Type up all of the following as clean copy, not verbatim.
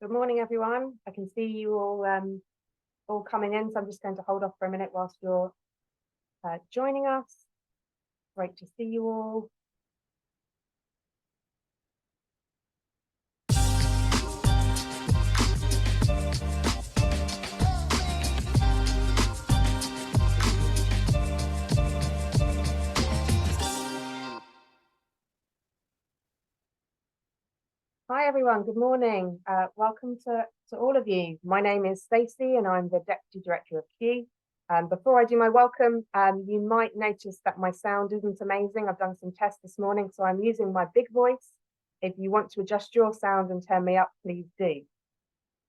Good morning, everyone. I can see you all coming in, so I'm just going to hold off for a minute whilst you're joining us. Great to see you all. Hi, everyone. Good morning. Welcome to all of you. My name is Stacey, and I'm the Deputy Director of Q. Before I do my welcome, you might notice that my sound isn't amazing. I've done some tests this morning, so I'm using my big voice. If you want to adjust your sound and turn me up, please do.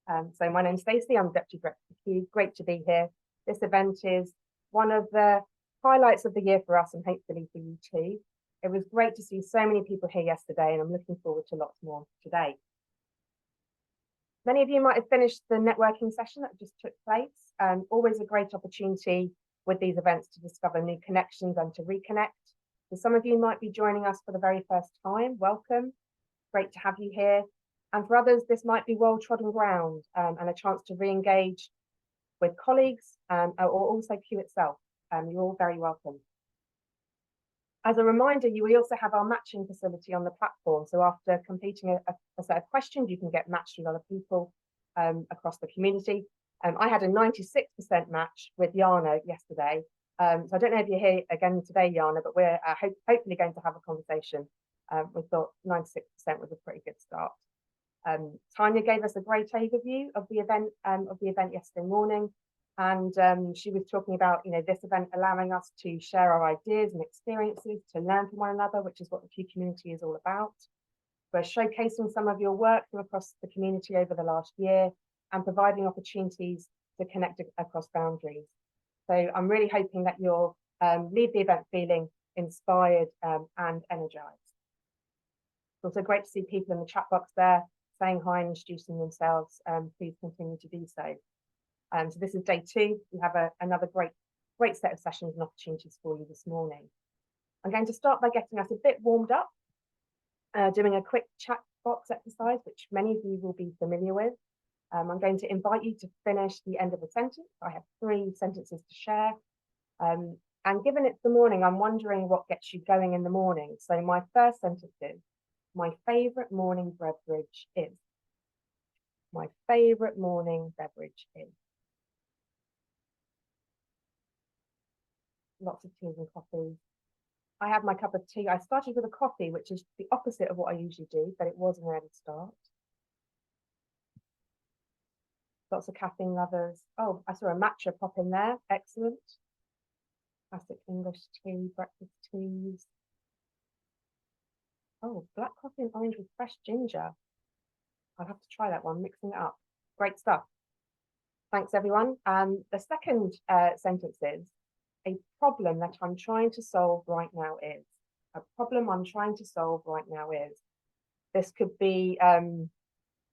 So my name's Stacey, I'm Deputy Director of Q. Great to be here. This event is one of the highlights of the year for us and hopefully for you too. It was great to see so many people here yesterday, and I'm looking forward to lots more today. Many of you might have finished the networking session that just took place. Always a great opportunity with these events to discover new connections and to reconnect. So some of you might be joining us for the very first time. Welcome. Great to have you here. And for others, this might be well-trodden ground and a chance to re-engage with colleagues or also Q itself. You're all very welcome. As a reminder, we also have our matching facility on the platform. So after completing a set of questions, you can get matched with other people across the community. I had a 96% match with Jana yesterday. So I don't know if you're here again today, Jana, but we're hopefully going to have a conversation. We thought 96% was a pretty good start. Tanya gave us a great overview of the event yesterday morning. And she was talking about, this event allowing us to share our ideas and experiences, to learn from one another, which is what the Q community is all about. We're showcasing some of your work from across the community over the last year and providing opportunities to connect across boundaries. So I'm really hoping that you'll leave the event feeling inspired and energized. It's also great to see people in the chat box there saying hi and introducing themselves. Please continue to do so. So this is day 2. We have another great set of sessions and opportunities for you this morning. I'm going to start by getting us a bit warmed up, doing a quick chat box exercise, which many of you will be familiar with. I'm going to invite you to finish the end of a sentence. I have 3 sentences to share. And given it's the morning, I'm wondering what gets you going in the morning. So my first sentence is, my favourite morning beverage is. My favourite morning beverage is. Lots of teas and coffees. I have my cup of tea. I started with a coffee, which is the opposite of what I usually do, but it was an early start. Lots of caffeine lovers. Oh, I saw a matcha pop in there. Excellent. Classic English tea, breakfast teas. Oh, black coffee and orange with fresh ginger. I'll have to try that one, mixing it up. Great stuff. Thanks, everyone. The second sentence is, a problem that I'm trying to solve right now is. A problem I'm trying to solve right now is. This could be in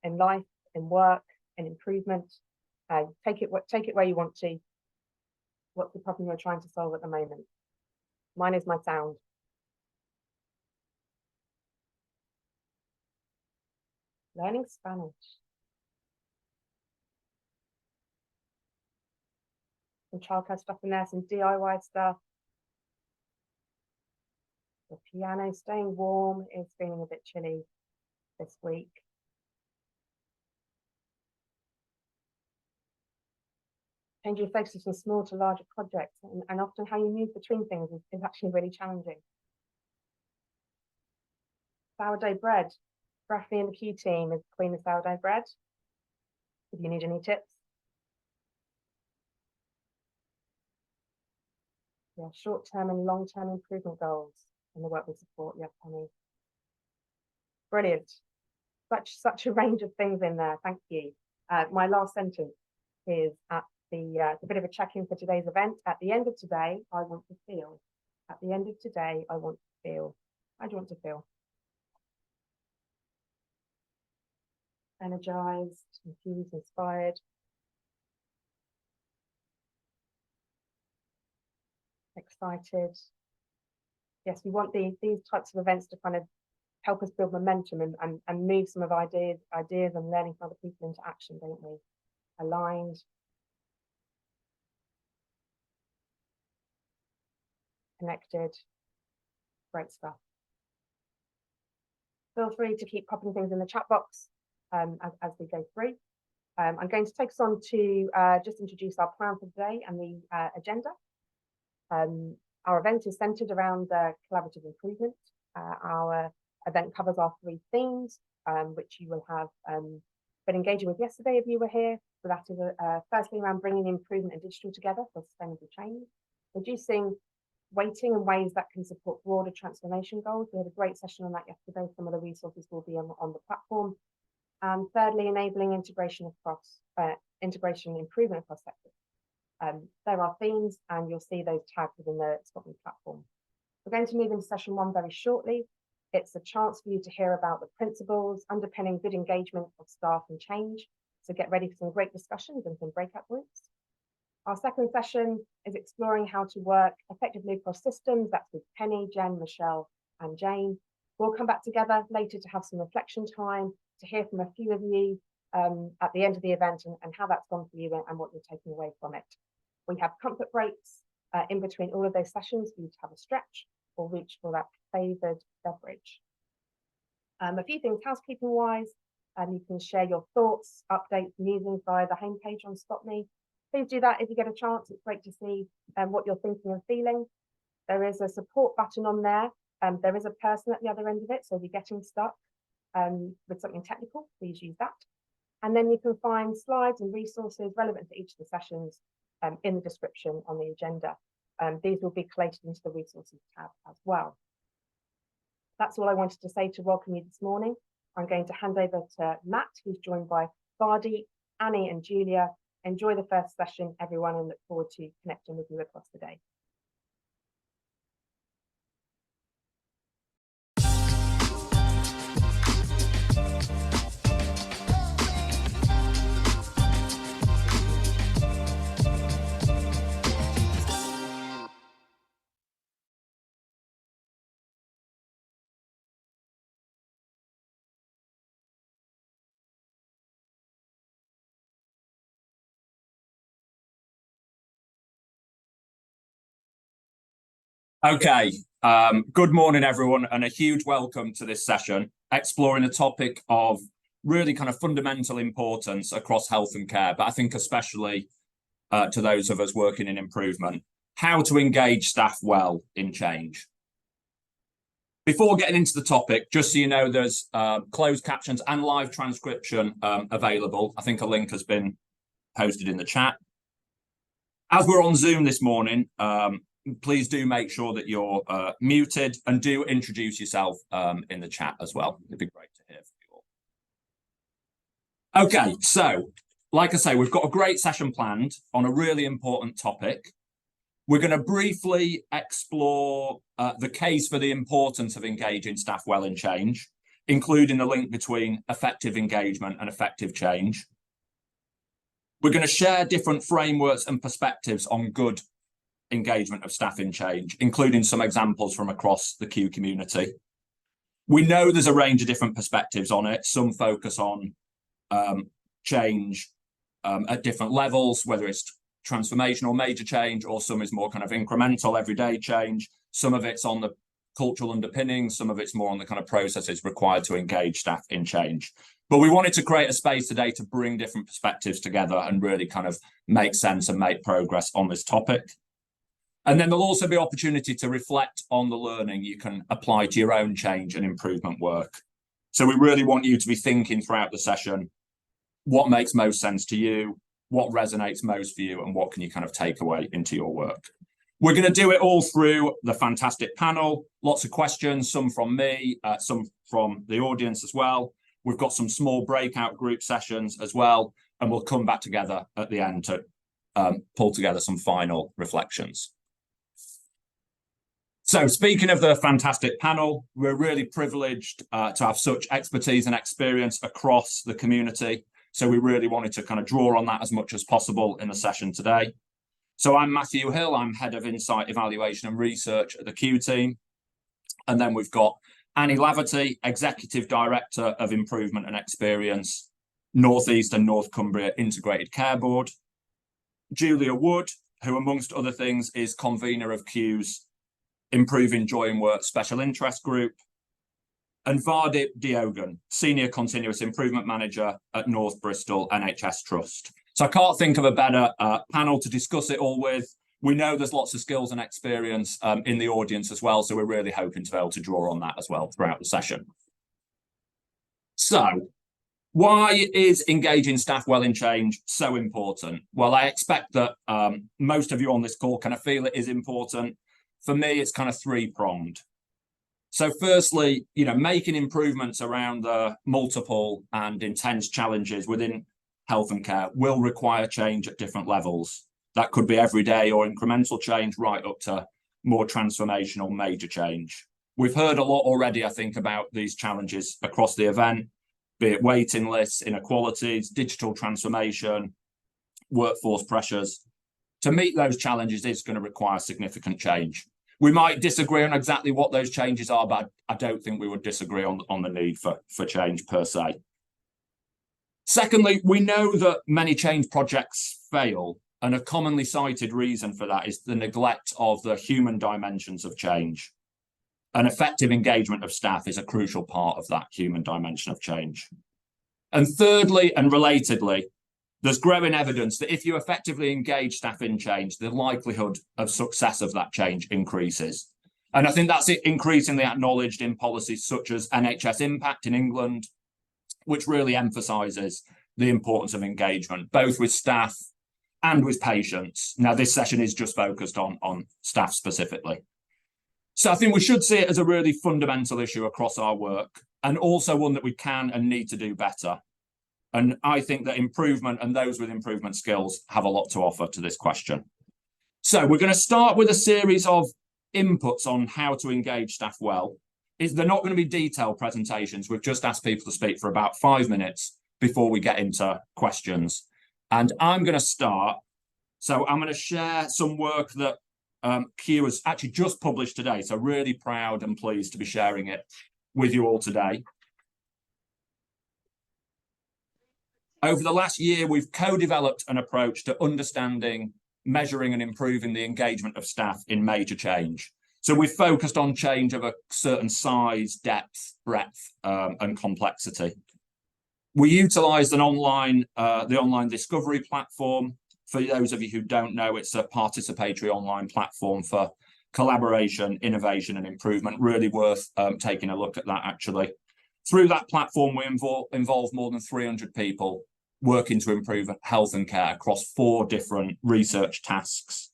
life, in work, in improvement. Take it where you want to. What's the problem you're trying to solve at the moment? Mine is my sound. Learning Spanish. Some childcare stuff in there, some DIY stuff. The piano, staying warm. It's feeling a bit chilly this week. Changing focus from small to larger projects, and often how you move between things is actually really challenging. Sourdough bread. Rafi and the Q team is queen of sourdough bread. If you need any tips. Yeah, short-term and long-term improvement goals and the work we support. Yeah, Penny. Brilliant. Such a range of things in there. Thank you. My last sentence is at the bit of a check-in for today's event. At the end of today, I want to feel. At the end of today, I want to feel. How do you want to feel? Energized, confused, inspired. Excited. Yes, we want these types of events to kind of help us build momentum and move some of ideas and learning from other people into action, don't we? Aligned. Connected. Great stuff. Feel free to keep popping things in the chat box as we go through. I'm going to take us on to just introduce our plan for today and the agenda. Our event is centered around collaborative improvement. Our event covers our 3 themes, which you will have been engaging with yesterday if you were here. So that is firstly around bringing improvement and digital together for sustainable change, reducing weighting and ways that can support broader transformation goals. We had a great session on that yesterday. Some of the resources will be on the platform. And thirdly, enabling integration improvement across sectors. There are themes, and you'll see those tagged within the Spotme platform. We're going to move into session 1 very shortly. It's a chance for you to hear about the principles underpinning good engagement of staff and change. So get ready for some great discussions and some breakout groups. Our second session is exploring how to work effectively across systems. That's with Penny, Jen, Michelle, and Jane. We'll come back together later to have some reflection time, to hear from a few of you at the end of the event and how that's gone for you and what you're taking away from it. We have comfort breaks in between all of those sessions for you to have a stretch or reach for that favoured beverage. A few things housekeeping wise, you can share your thoughts, updates, musings via the homepage on Spotme. Please do that if you get a chance. It's great to see what you're thinking and feeling. There is a support button on there. There is a person at the other end of it, so if you're getting stuck with something technical, please use that. And then you can find slides and resources relevant to each of the sessions in the description on the agenda. These will be collated into the resources tab as well. That's all I wanted to say to welcome you this morning. I'm going to hand over to Matt, who's joined by Vardy, Annie and Julia. Enjoy the first session, everyone, and look forward to connecting with you across the day. Okay, good morning, everyone, and a huge welcome to this session, exploring a topic of really kind of fundamental importance across health and care, but I think especially to those of us working in improvement, how to engage staff well in change. Before getting into the topic, just so you know, there's closed captions and live transcription available. I think a link has been posted in the chat. As we're on Zoom this morning, please do make sure that you're muted and do introduce yourself in the chat as well. It'd be great to hear from you all. Okay, so like I say, we've got a great session planned on a really important topic. We're going to briefly explore the case for the importance of engaging staff well in change, including the link between effective engagement and effective change. We're going to share different frameworks and perspectives on good engagement of staff in change, including some examples from across the Q community. We know there's a range of different perspectives on it. Some focus on change at different levels, whether it's transformational major change, or some is more kind of incremental everyday change. Some of it's on the cultural underpinnings, some of it's more on the kind of processes required to engage staff in change. But we wanted to create a space today to bring different perspectives together and really kind of make sense and make progress on this topic. And then there'll also be opportunity to reflect on the learning you can apply to your own change and improvement work. So we really want you to be thinking throughout the session, what makes most sense to you, what resonates most for you, and what can you kind of take away into your work. We're going to do it all through the fantastic panel, lots of questions, some from me, some from the audience as well. We've got some small breakout group sessions as well, and we'll come back together at the end to pull together some final reflections. So speaking of the fantastic panel, we're really privileged to have such expertise and experience across the community. So we really wanted to kind of draw on that as much as possible in the session today. So I'm Matthew Hill, I'm Head of Insight Evaluation and Research at the Q team. And then we've got Annie Laverty, Executive Director of Improvement and Experience, North East and North Cumbria Integrated Care Board. Julia Wood, who amongst other things is convener of CUE's Improving Joy in Work Special Interest Group. And Vardip Diogan, Senior Continuous Improvement Manager at North Bristol NHS Trust. So I can't think of a better panel to discuss it all with. We know there's lots of skills and experience in the audience as well, so we're really hoping to be able to draw on that as well throughout the session. So, why is engaging staff well in change so important? Well, I expect that most of you on this call kind of feel it is important. For me, it's kind of three-pronged. So firstly, making improvements around the multiple and intense challenges within health and care will require change at different levels. That could be everyday or incremental change right up to more transformational major change. We've heard a lot already, I think, about these challenges across the event, be it waiting lists, inequalities, digital transformation, workforce pressures. To meet those challenges is going to require significant change. We might disagree on exactly what those changes are, but I don't think we would disagree on the need for change per se. Secondly, we know that many change projects fail, and a commonly cited reason for that is the neglect of the human dimensions of change. An effective engagement of staff is a crucial part of that human dimension of change. And thirdly, and relatedly, there's growing evidence that if you effectively engage staff in change, the likelihood of success of that change increases. And I think that's increasingly acknowledged in policies such as NHS Impact in England, which really emphasises the importance of engagement, both with staff and with patients. Now, this session is just focused on staff specifically. So I think we should see it as a really fundamental issue across our work, and also one that we can and need to do better. And I think that improvement and those with improvement skills have a lot to offer to this question. So we're going to start with a series of inputs on how to engage staff well. They're not going to be detailed presentations. We've just asked people to speak for about 5 minutes before we get into questions. And I'm going to start. So I'm going to share some work that CUE has actually just published today. So really proud and pleased to be sharing it with you all today. Over the last year, we've co-developed an approach to understanding, measuring and improving the engagement of staff in major change. So we've focused on change of a certain size, depth, breadth, and complexity. We utilised the online discovery platform. For those of you who don't know, it's a participatory online platform for collaboration, innovation and improvement. Really worth taking a look at that, actually. Through that platform, we involve more than 300 people working to improve health and care across 4 different research tasks.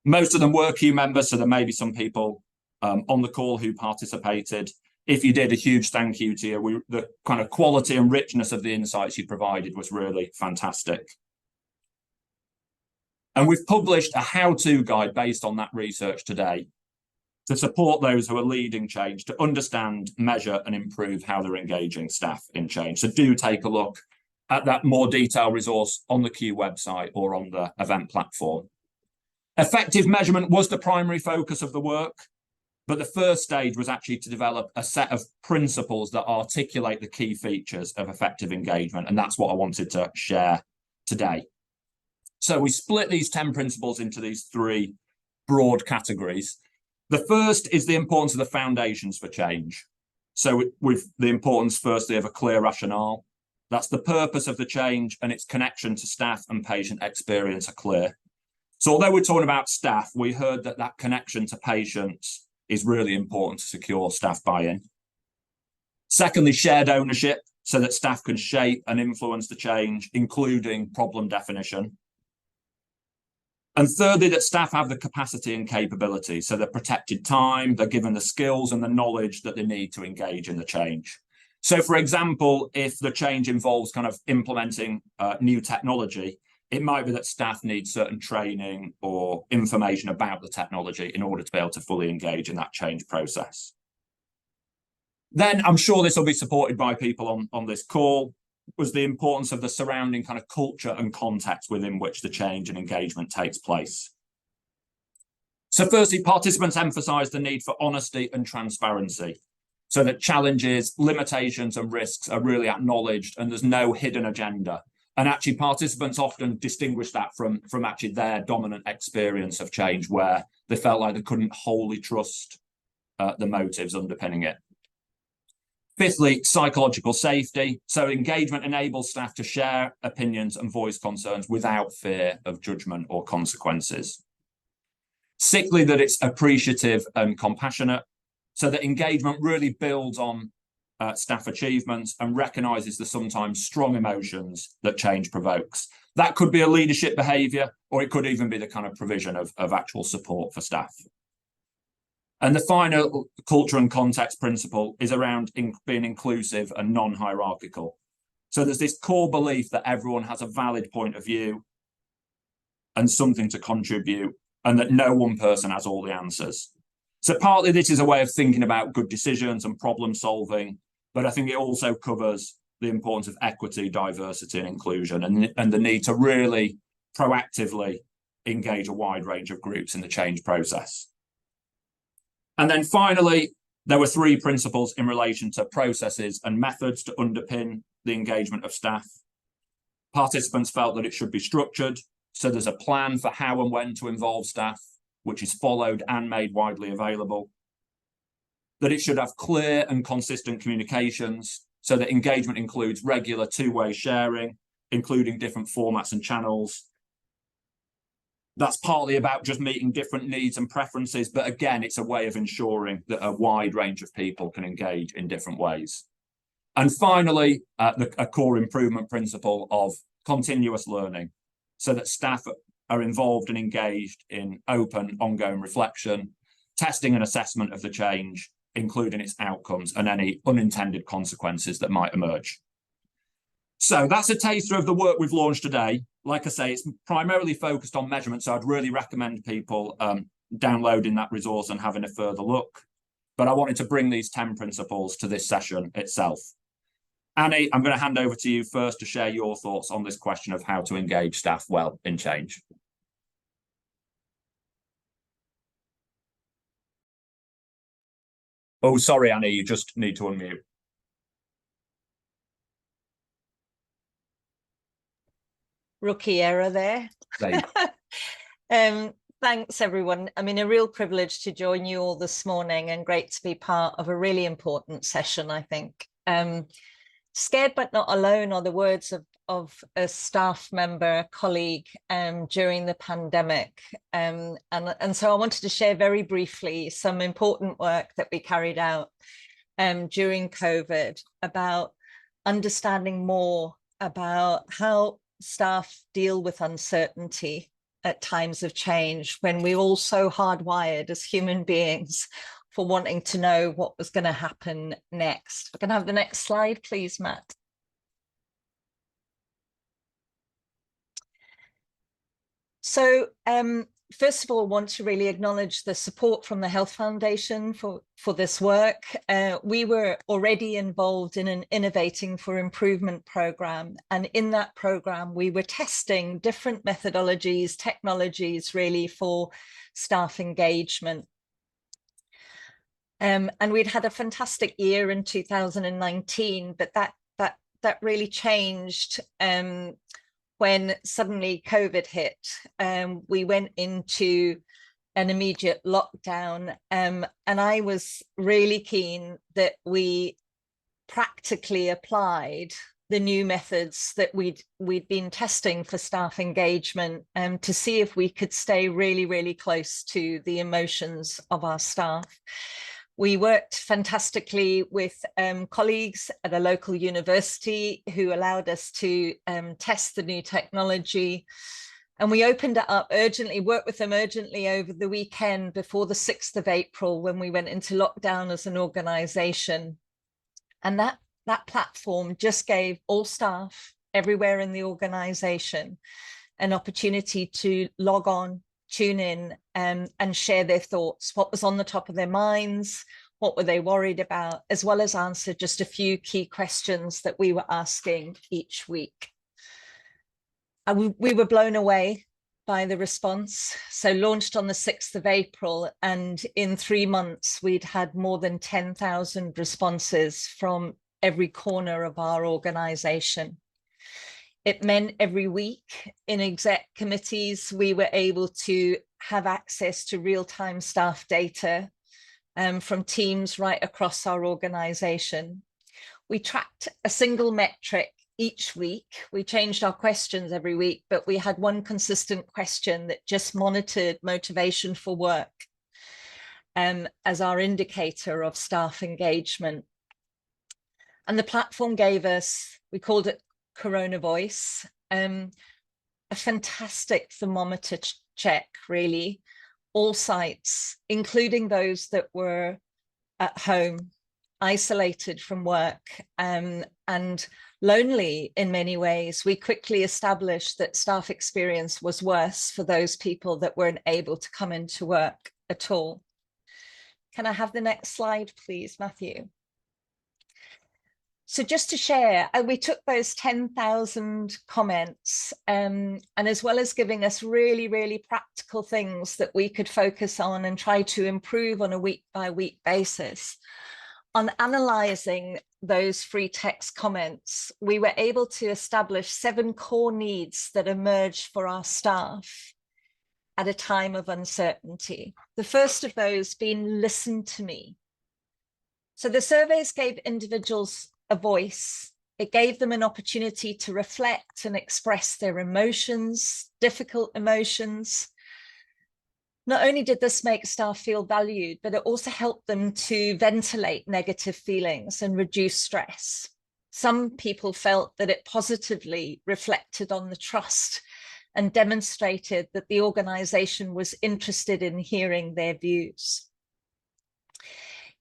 Most of them were CUE members, so there may be some people on the call who participated. If you did, a huge thank you to you. The kind of quality and richness of the insights you provided was really fantastic. And we've published a how-to guide based on that research today to support those who are leading change, to understand, measure and improve how they're engaging staff in change. So do take a look at that more detailed resource on the CUE website or on the event platform. Effective measurement was the primary focus of the work, but the first stage was actually to develop a set of principles that articulate the key features of effective engagement, and that's what I wanted to share today. So we split these 10 principles into these 3 broad categories. The first is the importance of the foundations for change. So with the importance, firstly, of a clear rationale. That's the purpose of the change, and its connection to staff and patient experience are clear. So although we're talking about staff, we heard that that connection to patients is really important to secure staff buy-in. Secondly, shared ownership, so that staff can shape and influence the change, including problem definition. And thirdly, that staff have the capacity and capability, so they're protected time, they're given the skills and the knowledge that they need to engage in the change. So, for example, if the change involves kind of implementing new technology, it might be that staff need certain training or information about the technology in order to be able to fully engage in that change process. Then I'm sure this will be supported by people on this call, was the importance of the surrounding kind of culture and context within which the change and engagement takes place. So firstly, participants emphasised the need for honesty and transparency. so that challenges, limitations and risks are really acknowledged and there's no hidden agenda. And actually participants often distinguish that from actually their dominant experience of change, where they felt like they couldn't wholly trust the motives underpinning it. Fifthly, psychological safety. So engagement enables staff to share opinions and voice concerns without fear of judgment or consequences. Sixthly, that it's appreciative and compassionate, so that engagement really builds on staff achievements and recognises the sometimes strong emotions that change provokes. That could be a leadership behaviour, or it could even be the kind of provision of actual support for staff. And the final culture and context principle is around being inclusive and non-hierarchical. So there's this core belief that everyone has a valid point of view and something to contribute, and that no one person has all the answers. So partly this is a way of thinking about good decisions and problem solving, but I think it also covers the importance of equity, diversity and inclusion, and the need to really proactively engage a wide range of groups in the change process. And then finally, there were three principles in relation to processes and methods to underpin the engagement of staff. Participants felt that it should be structured, so there's a plan for how and when to involve staff, which is followed and made widely available. That it should have clear and consistent communications, so that engagement includes regular two-way sharing, including different formats and channels. That's partly about just meeting different needs and preferences, but again, it's a way of ensuring that a wide range of people can engage in different ways. And finally, a core improvement principle of continuous learning, so that staff are involved and engaged in open, ongoing reflection, testing and assessment of the change, including its outcomes and any unintended consequences that might emerge. So that's a taster of the work we've launched today. Like I say, it's primarily focused on measurement, so I'd really recommend people downloading that resource and having a further look. But I wanted to bring these 10 principles to this session itself. Annie, I'm going to hand over to you first to share your thoughts on this question of how to engage staff well in change. Oh, sorry, Annie, you just need to unmute. Rookie error there. Thanks, everyone. I mean, a real privilege to join you all this morning and great to be part of a really important session, I think. Scared but not alone are the words of a staff member, a colleague during the pandemic. And so I wanted to share very briefly some important work that we carried out during COVID about understanding more about how staff deal with uncertainty at times of change, when we're all so hardwired as human beings for wanting to know what was going to happen next. We can have the next slide, please, Matt. So first of all, I want to really acknowledge the support from the Health Foundation for this work. We were already involved in an Innovating for Improvement program. And in that program, we were testing different methodologies, technologies really for staff engagement. And we'd had a fantastic year in 2019, but that really changed when suddenly COVID hit. We went into an immediate lockdown, and I was really keen that we practically applied the new methods that we'd been testing for staff engagement to see if we could stay really, really close to the emotions of our staff. We worked fantastically with colleagues at a local university who allowed us to test the new technology. And we opened it up urgently, worked with them urgently over the weekend before the 6th of April, when we went into lockdown as an organisation. And that platform just gave all staff everywhere in the organisation an opportunity to log on, tune in and share their thoughts, what was on the top of their minds, what were they worried about, as well as answer just a few key questions that we were asking each week. We were blown away by the response. So launched on the 6th of April, and in 3 months, we'd had more than 10,000 responses from every corner of our organization. It meant every week in exec committees, we were able to have access to real-time staff data from teams right across our organization. We tracked a single metric each week. We changed our questions every week, but we had one consistent question that just monitored motivation for work as our indicator of staff engagement. And the platform gave us, we called it Corona Voice, a fantastic thermometer check, really. All sites, including those that were at home, isolated from work, and lonely in many ways. We quickly established that staff experience was worse for those people that weren't able to come into work at all. Can I have the next slide, please, Matthew? So just to share, we took those 10,000 comments and as well as giving us really, really practical things that we could focus on and try to improve on a week-by-week basis. On analysing those free text comments, we were able to establish 7 core needs that emerged for our staff at a time of uncertainty. The first of those being listen to me. So the surveys gave individuals a voice. It gave them an opportunity to reflect and express their emotions, difficult emotions. Not only did this make staff feel valued, but it also helped them to ventilate negative feelings and reduce stress. Some people felt that it positively reflected on the trust and demonstrated that the organisation was interested in hearing their views.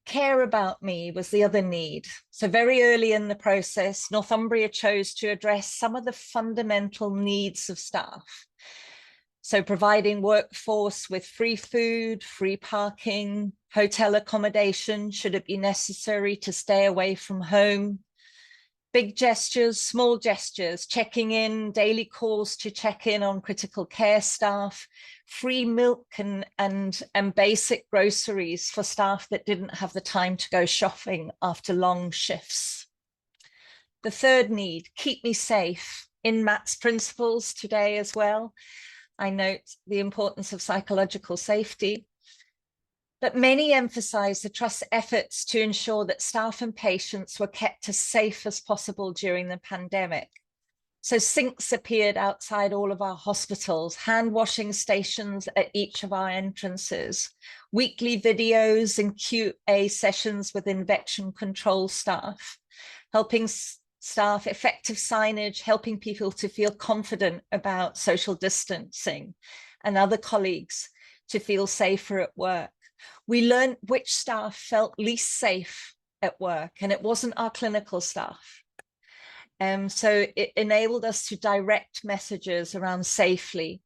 Care about me was the other need. So very early in the process, Northumbria chose to address some of the fundamental needs of staff. So providing workforce with free food, free parking, hotel accommodation, should it be necessary to stay away from home. Big gestures, small gestures, checking in, daily calls to check in on critical care staff, free milk and basic groceries for staff that didn't have the time to go shopping after long shifts. The third need, keep me safe. In Matt's principles today as well, I note the importance of psychological safety. But many emphasise the Trust's efforts to ensure that staff and patients were kept as safe as possible during the pandemic. So sinks appeared outside all of our hospitals, hand washing stations at each of our entrances, weekly videos and QA sessions with infection control staff, helping staff, effective signage, helping people to feel confident about social distancing, and other colleagues to feel safer at work. We learned which staff felt least safe at work, and it wasn't our clinical staff. So it enabled us to direct messages around safely.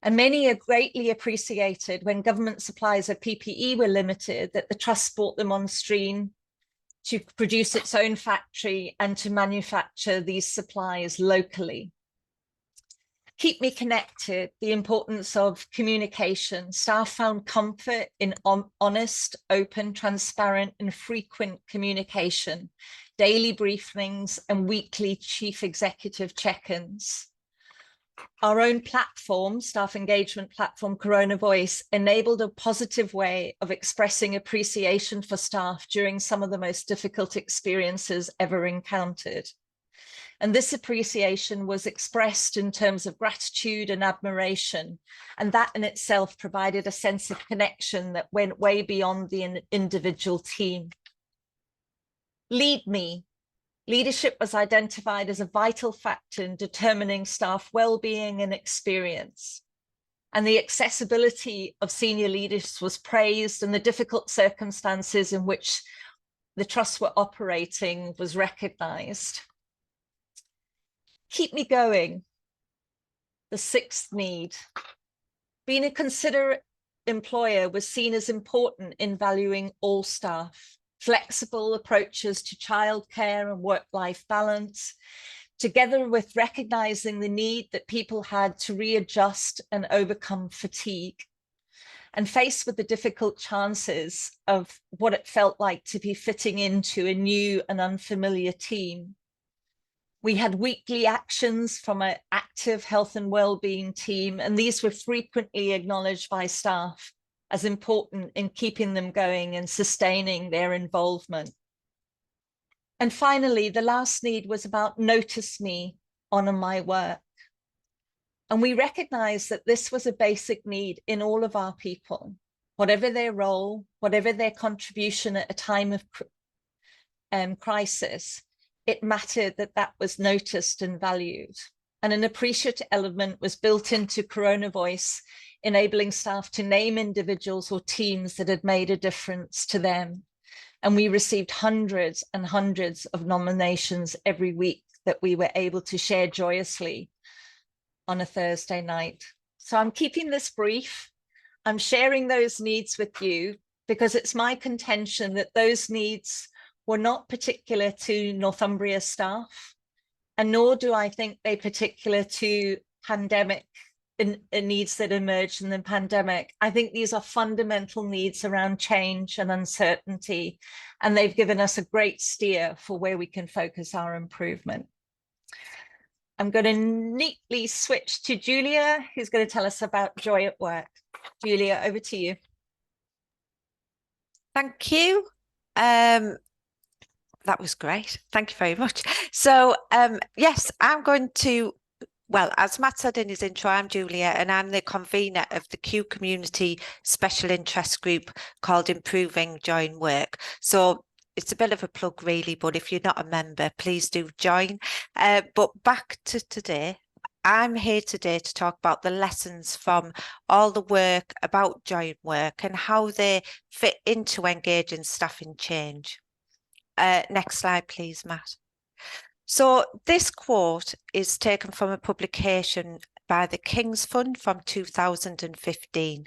And many are greatly appreciated when government supplies of PPE were limited, that the Trust brought them on stream to produce its own factory and to manufacture these supplies locally. Keep me connected, the importance of communication. Staff found comfort in honest, open, transparent, and frequent communication, daily briefings and weekly chief executive check-ins. Our own platform, staff engagement platform, Corona Voice, enabled a positive way of expressing appreciation for staff during some of the most difficult experiences ever encountered. And this appreciation was expressed in terms of gratitude and admiration. And that in itself provided a sense of connection that went way beyond the individual team. Lead me. Leadership was identified as a vital factor in determining staff well-being and experience. And the accessibility of senior leaders was praised, and the difficult circumstances in which the Trust were operating was recognised. Keep me going. The sixth need. Being a considerate employer was seen as important in valuing all staff. Flexible approaches to childcare and work-life balance, together with recognizing the need that people had to readjust and overcome fatigue, and faced with the difficult chances of what it felt like to be fitting into a new and unfamiliar team. We had weekly actions from an active health and well-being team, and these were frequently acknowledged by staff as important in keeping them going and sustaining their involvement. And finally, the last need was about notice me, honor my work. And we recognized that this was a basic need in all of our people, whatever their role, whatever their contribution at a time of crisis, it mattered that that was noticed and valued. And an appreciative element was built into Corona Voice, enabling staff to name individuals or teams that had made a difference to them. And we received hundreds and hundreds of nominations every week that we were able to share joyously on a Thursday night. So I'm keeping this brief. I'm sharing those needs with you because it's my contention that those needs were not particular to Northumbria staff, and nor do I think they particular to pandemic needs that emerged in the pandemic. I think these are fundamental needs around change and uncertainty, and they've given us a great steer for where we can focus our improvement. I'm going to neatly switch to Julia, who's going to tell us about joy at work. Julia, over to you. Thank you. That was great. Thank you very much. So, yes, I'm going to, well, as Matt said in his intro, I'm Julia, and I'm the convener of the Q Community Special Interest Group called Improving Joy in Work. So it's a bit of a plug, really, but if you're not a member, please do join. But back to today. I'm here today to talk about the lessons from all the work about joy in work and how they fit into engaging staff in change. Next slide, please, Matt. So this quote is taken from a publication by the King's Fund from 2015.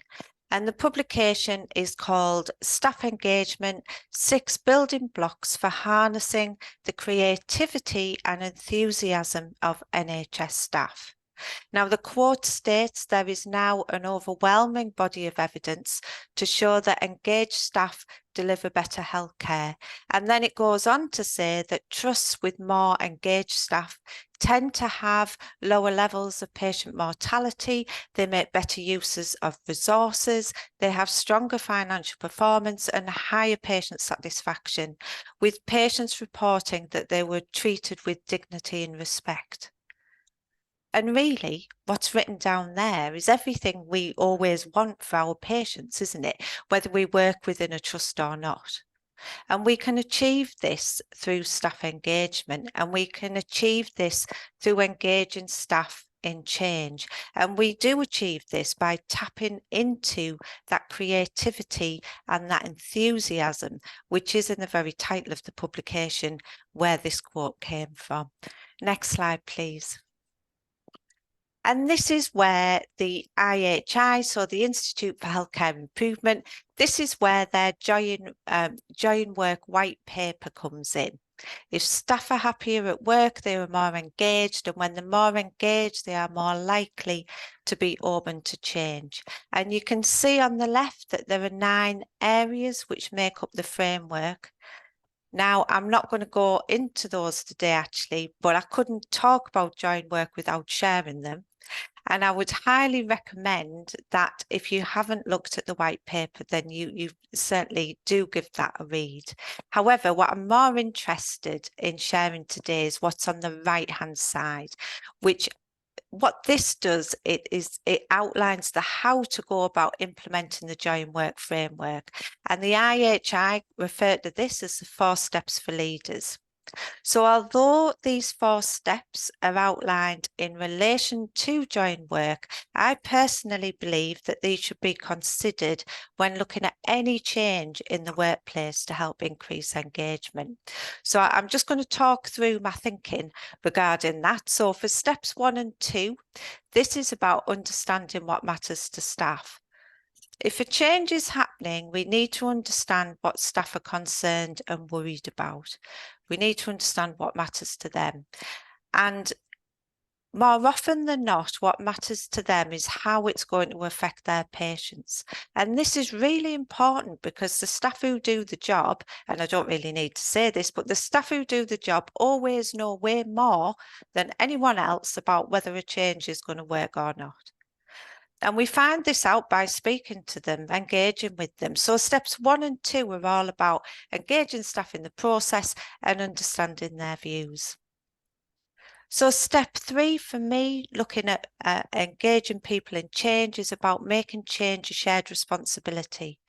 And the publication is called Staff Engagement, 6 Building Blocks for Harnessing the Creativity and Enthusiasm of NHS Staff. Now, the quote states there is now an overwhelming body of evidence to show that engaged staff deliver better healthcare. And then it goes on to say that trusts with more engaged staff tend to have lower levels of patient mortality, they make better uses of resources, they have stronger financial performance and higher patient satisfaction, with patients reporting that they were treated with dignity and respect. And really, what's written down there is everything we always want for our patients, isn't it? Whether we work within a trust or not. And we can achieve this through staff engagement, and we can achieve this through engaging staff in change. And we do achieve this by tapping into that creativity and that enthusiasm, which is in the very title of the publication where this quote came from. Next slide, please. And this is where the IHI, so the Institute for Healthcare Improvement, this is where their Joy in Work white paper comes in. If staff are happier at work, they are more engaged, and when they're more engaged, they are more likely to be open to change. And you can see on the left that there are 9 areas which make up the framework. Now, I'm not going to go into those today, actually, but I couldn't talk about joy in work without sharing them. And I would highly recommend that if you haven't looked at the white paper, then you certainly do give that a read. However, what I'm more interested in sharing today is what's on the right-hand side, which what this does, it outlines the how to go about implementing the Joy in Work framework. And the IHI referred to this as the 4 steps for leaders. So although these 4 steps are outlined in relation to Joy in Work, I personally believe that these should be considered when looking at any change in the workplace to help increase engagement. So I'm just going to talk through my thinking regarding that. So for steps 1 and 2, this is about understanding what matters to staff. If a change is happening, we need to understand what staff are concerned and worried about. We need to understand what matters to them. And more often than not, what matters to them is how it's going to affect their patients. And this is really important because the staff who do the job, and I don't really need to say this, but the staff who do the job always know way more than anyone else about whether a change is going to work or not. And we find this out by speaking to them, engaging with them. So steps 1 and 2 are all about engaging staff in the process and understanding their views. So step 3 for me, looking at engaging people in change, is about making change a shared responsibility.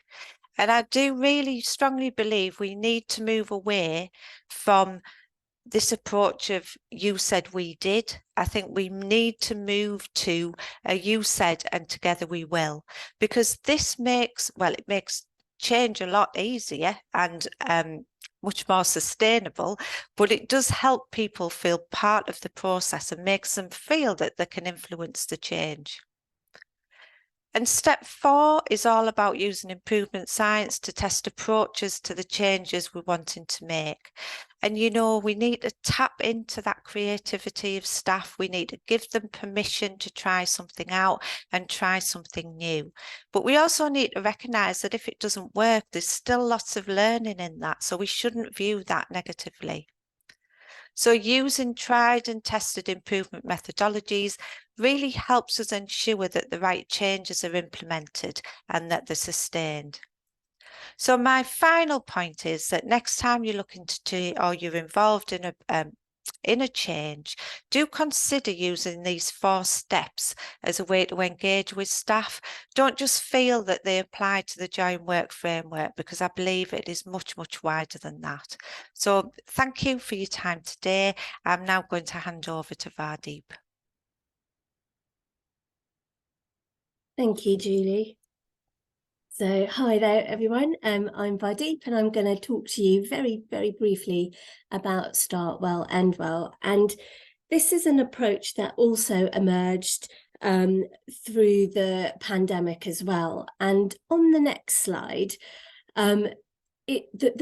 And I do really strongly believe we need to move away from this approach of you said, we did. I think we need to move to a you said and together we will, because this makes, well, it makes change a lot easier and much more sustainable, but it does help people feel part of the process and makes them feel that they can influence the change. And step 4 is all about using improvement science to test approaches to the changes we're wanting to make. And, you know, we need to tap into that creativity of staff. We need to give them permission to try something out and try something new. But we also need to recognise that if it doesn't work, there's still lots of learning in that. So we shouldn't view that negatively. So using tried and tested improvement methodologies really helps us ensure that the right changes are implemented and that they're sustained. So my final point is that next time you're looking to or you're involved in a change, do consider using these 4 steps as a way to engage with staff. Don't just feel that they apply to the Join Work framework, because I believe it is much, much wider than that. So thank you for your time today. I'm now going to hand over to Vardeep. Thank you, Julie. So hi there, everyone. I'm Vardeep, and I'm going to talk to you very, very briefly about Start Well, End Well. And this is an approach that also emerged through the pandemic as well. And on the next slide, the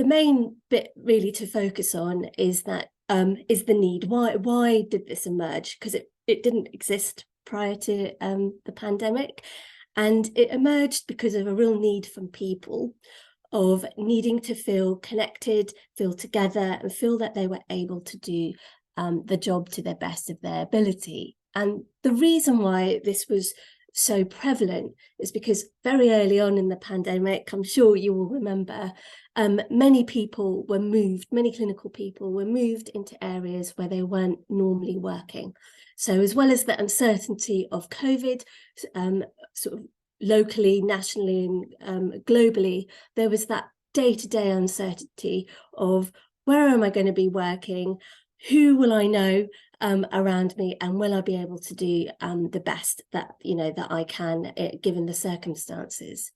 main bit really to focus on is that is the need. Why did this emerge? Because it didn't exist prior to the pandemic. And it emerged because of a real need from people of needing to feel connected, feel together, and feel that they were able to do the job to the best of their ability. And the reason why this was so prevalent is because very early on in the pandemic, I'm sure you will remember, many people were moved, many clinical people were moved into areas where they weren't normally working. So as well as the uncertainty of COVID, sort of locally, nationally, and globally, there was that day-to-day uncertainty of where am I going to be working? Who will I know around me, and will I be able to do the best that that I can, given the circumstances?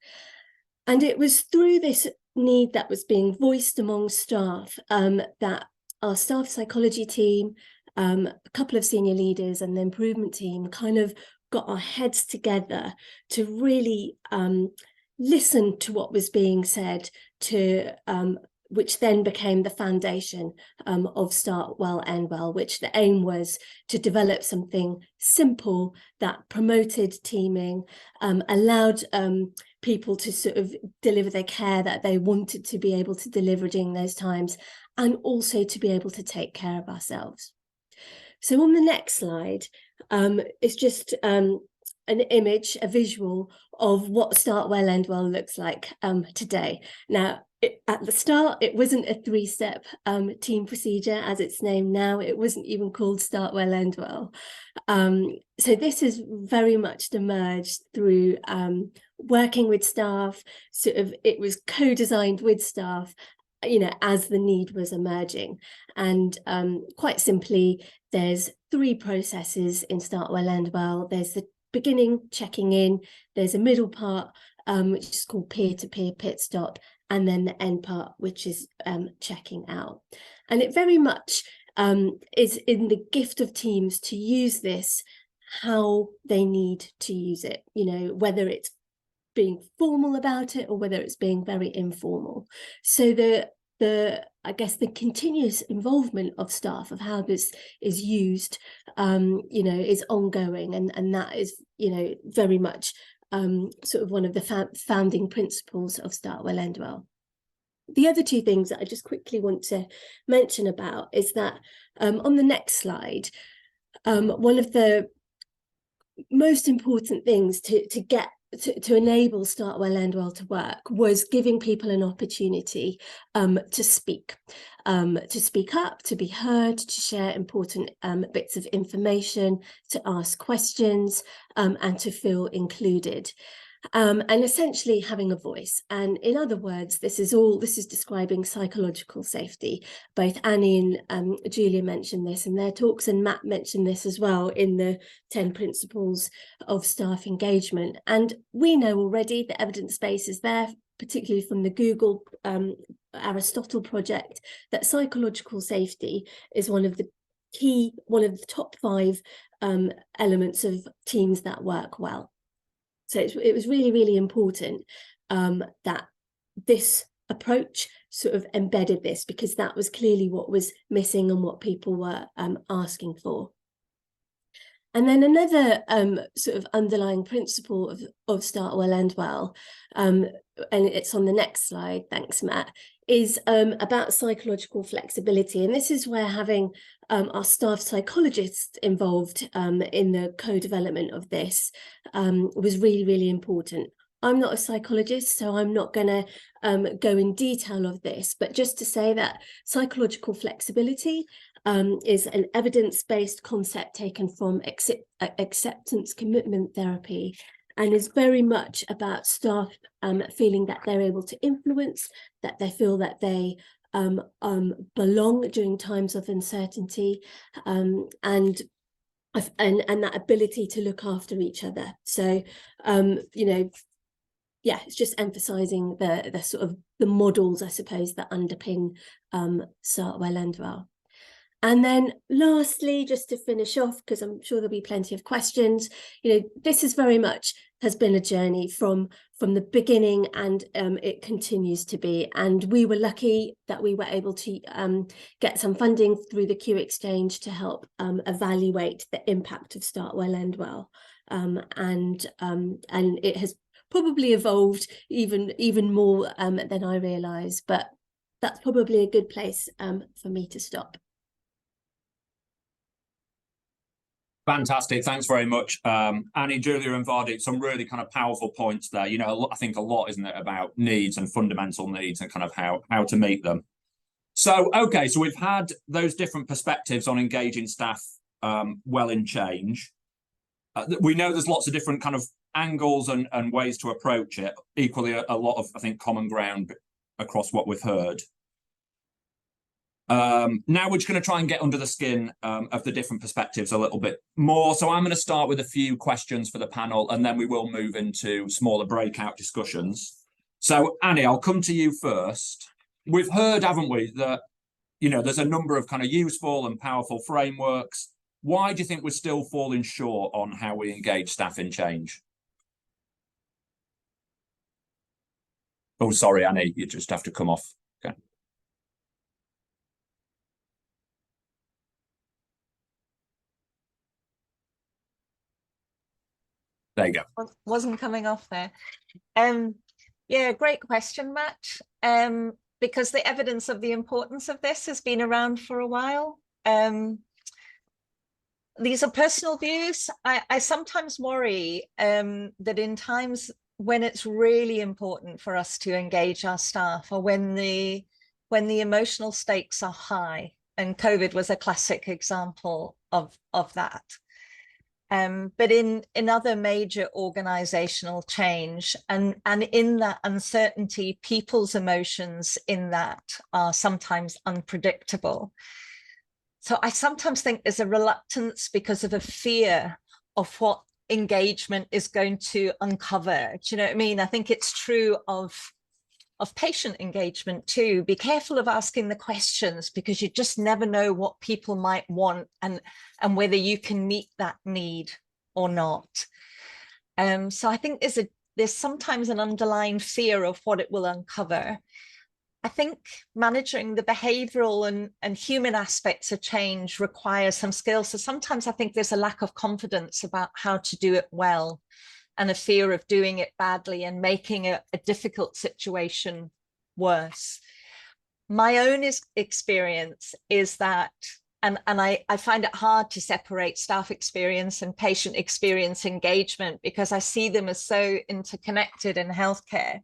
And it was through this need that was being voiced among staff that our staff psychology team, a couple of senior leaders, and the improvement team kind of got our heads together to really listen to what was being said, to which then became the foundation of Start Well, End Well, which the aim was to develop something simple that promoted teaming, allowed people to sort of deliver their care that they wanted to be able to deliver during those times, and also to be able to take care of ourselves. So on the next slide, it's just an image, a visual of what Start Well, End Well looks like today. Now, at the start, it wasn't a 3-step team procedure as it's named now. It wasn't even called Start Well, End Well. So this has very much emerged through working with staff. Sort of, it was co-designed with staff, as the need was emerging. And quite simply, there's 3 processes in Start Well, End Well. There's the beginning, checking in. There's a middle part, which is called peer-to-peer pit stop, and then the end part, which is checking out. And it very much is in the gift of teams to use this how they need to use it, whether it's being formal about it or whether it's being very informal. So the I guess the continuous involvement of staff, of how this is used, you know, is ongoing, and that is, you know, very much sort of one of the founding principles of Start Well, End Well. The other two things that I just quickly want to mention about is that on the next slide, one of the most important things to enable Start Well, End Well to work was giving people an opportunity to speak up, to be heard, to share important bits of information, to ask questions, and to feel included. And essentially having a voice. And in other words, this is describing psychological safety. Both Annie and Julia mentioned this in their talks, and Matt mentioned this as well in the 10 principles of staff engagement. And we know already the evidence base is there, particularly from the Google Aristotle project, that psychological safety is one of the top 5 elements of teams that work well. So it was really, really important that this approach sort of embedded this, because that was clearly what was missing and what people were asking for. And then another sort of underlying principle of Start Well, End Well, and it's on the next slide, thanks Matt, is about psychological flexibility. And this is where having our staff psychologists involved in the co-development of this was really, really important. I'm not a psychologist, so I'm not going to go in detail of this, but just to say that psychological flexibility is an evidence-based concept taken from acceptance commitment therapy, and is very much about staff feeling that they're able to influence, that they feel that they belong during times of uncertainty, and that ability to look after each other. So, you know, yeah, it's just emphasising the sort of the models, I suppose, that underpin Start Well, End Well. And then lastly, just to finish off, because I'm sure there'll be plenty of questions, you know, this is very much has been a journey from the beginning, and it continues to be. And we were lucky that we were able to get some funding through the Q Exchange to help evaluate the impact of Start Well, End Well. And it has probably evolved even more than I realise, but that's probably a good place for me to stop. Fantastic. Thanks very much. Annie, Julia and Vardy, some really kind of powerful points there. You know, I think a lot, isn't it, about needs and fundamental needs and kind of how to meet them. So, okay, so we've had those different perspectives on engaging staff well in change. We know there's lots of different kind of angles and ways to approach it. Equally, a lot of, I think, common ground across what we've heard. Now we're just going to try and get under the skin of the different perspectives a little bit more. So I'm going to start with a few questions for the panel, and then we will move into smaller breakout discussions. So Annie, I'll come to you first. We've heard, haven't we, that, you know, there's a number of kind of useful and powerful frameworks. Why do you think we're still falling short on how we engage staff in change? Oh, sorry, Annie, you just have to come off. Okay. There you go. Wasn't coming off there. Yeah, great question, Matt. Because the evidence of the importance of this has been around for a while. These are personal views. I sometimes worry that in times when it's really important for us to engage our staff, or when the emotional stakes are high, and COVID was a classic example of that. But in other major organizational change, and in that uncertainty, people's emotions in that are sometimes unpredictable. So I sometimes think there's a reluctance because of a fear of what engagement is going to uncover. Do you know what I mean? I think it's true of patient engagement too. Be careful of asking the questions, because you just never know what people might want and whether you can meet that need or not. So I think there's sometimes an underlying fear of what it will uncover. I think managing the behavioral and human aspects of change requires some skills. So sometimes I think there's a lack of confidence about how to do it well, and a fear of doing it badly and making a difficult situation worse. My own experience is that, and I find it hard to separate staff experience and patient experience engagement, because I see them as so interconnected in healthcare,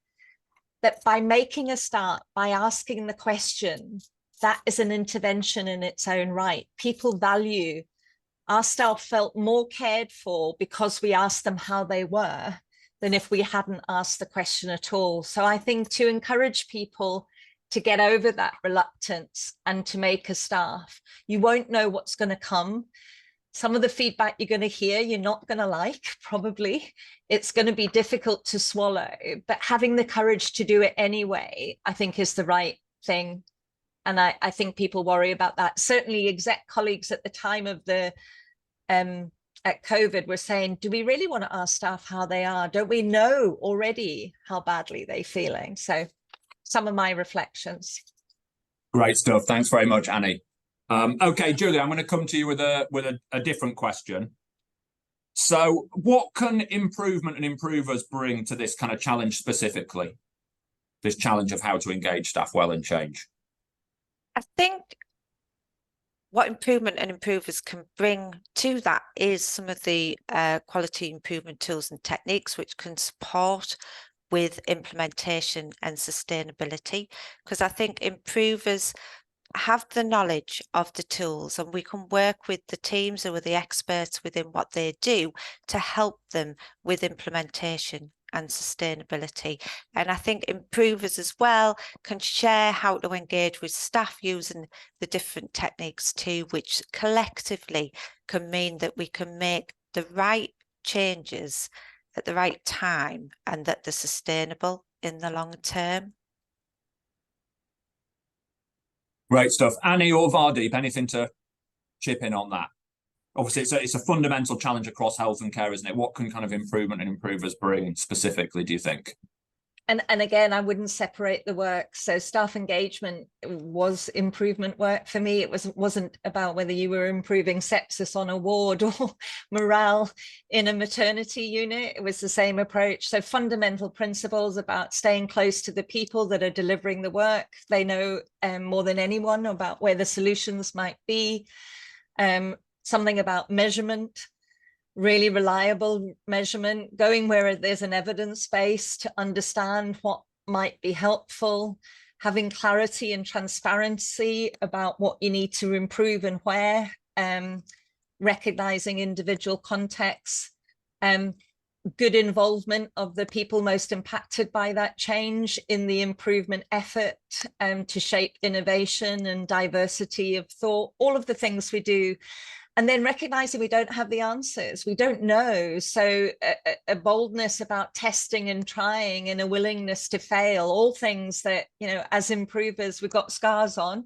that by making a start, by asking the question, that is an intervention in its own right. People value, our staff felt more cared for because we asked them how they were than if we hadn't asked the question at all. So I think to encourage people to get over that reluctance and to make a start, you won't know what's going to come. Some of the feedback you're going to hear, you're not going to like, probably. It's going to be difficult to swallow, but having the courage to do it anyway, I think is the right thing. And I think people worry about that. Certainly exec colleagues at the time of the at COVID were saying, do we really want to ask staff how they are? Don't we know already how badly they're feeling? So some of my reflections. Great stuff. Thanks very much, Annie. Okay, Julia, I'm going to come to you with a different question. So what can improvement and improvers bring to this kind of challenge specifically? This challenge of how to engage staff well in change? I think what improvement and improvers can bring to that is some of the quality improvement tools and techniques which can support with implementation and sustainability, because I think improvers have the knowledge of the tools, and we can work with the teams or with the experts within what they do to help them with implementation and sustainability. And I think improvers as well can share how to engage with staff using the different techniques too, which collectively can mean that we can make the right changes at the right time and that they're sustainable in the long term. Great stuff. Annie or Vardeep, anything to chip in on that? Obviously, it's a fundamental challenge across health and care, isn't it? What can kind of improvement and improvers bring specifically, do you think? And again, I wouldn't separate the work. So staff engagement was improvement work for me. It wasn't about whether you were improving sepsis on a ward or morale in a maternity unit. It was the same approach. So fundamental principles about staying close to the people that are delivering the work. They know more than anyone about where the solutions might be. Something about measurement, really reliable measurement, going where there's an evidence base to understand what might be helpful, having clarity and transparency about what you need to improve and where, recognizing individual contexts, good involvement of the people most impacted by that change in the improvement effort, to shape innovation and diversity of thought, all of the things we do. And then recognizing we don't have the answers, we don't know. So a boldness about testing and trying and a willingness to fail, all things that, you know, as improvers, we've got scars on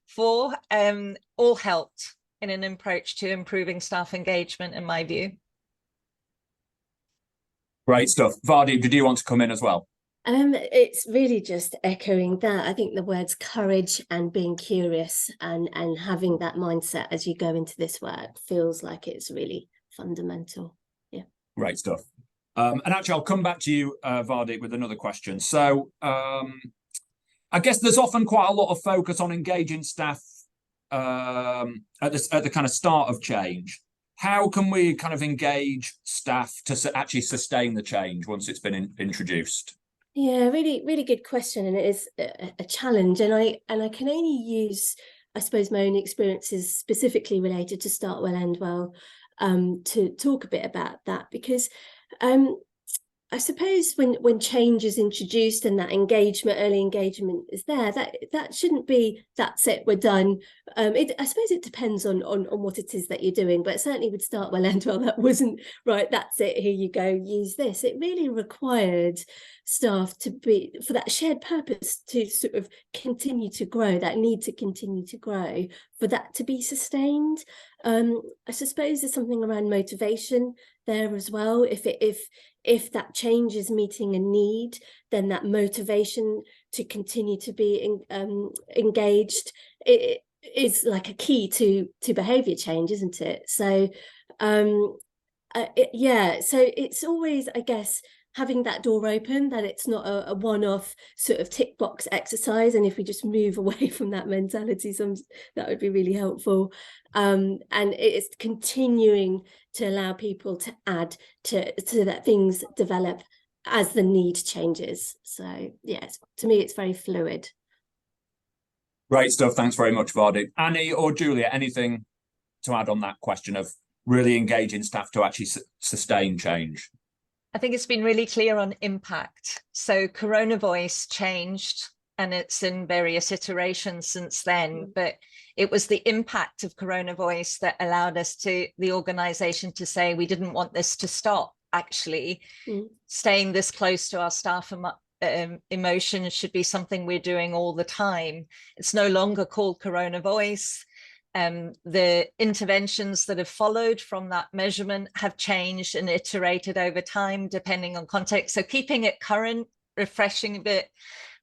for, all helped in an approach to improving staff engagement, in my view. Great stuff. Vardeep, did you want to come in as well? It's really just echoing that. I think the words courage and being curious and having that mindset as you go into this work feels like it's really fundamental. Yeah. Great stuff. And actually, I'll come back to you, Vardeep, with another question. So I guess there's often quite a lot of focus on engaging staff at the kind of start of change. How can we kind of engage staff to actually sustain the change once it's been introduced? Yeah, really good question, and it is a challenge. And I can only use, I suppose, my own experiences specifically related to Start Well, End Well, to talk a bit about that, because I suppose when change is introduced and that engagement, early engagement is there, that shouldn't be, that's it, we're done. I suppose it depends on what it is that you're doing, but certainly with Start Well, End Well, that wasn't right, that's it, here you go, use this. It really required staff to be, for that shared purpose, to sort of continue to grow, that need to continue to grow, for that to be sustained. I suppose there's something around motivation there as well. If that change is meeting a need, then that motivation to continue to be engaged, it is like a key to behavior change, isn't it? So yeah, so it's always, I guess, having that door open, that it's not a one-off sort of tick box exercise. And if we just move away from that mentality, that would be really helpful. And it's continuing to allow people to add to that things develop as the need changes. So yes, to me, it's very fluid. Great stuff. Thanks very much, Vardy. Annie or Julia, anything to add on that question of really engaging staff to actually sustain change? I think it's been really clear on impact. So Corona Voice changed, and it's in various iterations since then, but it was the impact of Corona Voice that allowed us the organization to say, we didn't want this to stop, actually. Staying this close to our staff emotions should be something we're doing all the time. It's no longer called Corona Voice. The interventions that have followed from that measurement have changed and iterated over time, depending on context. So keeping it current, refreshing a bit,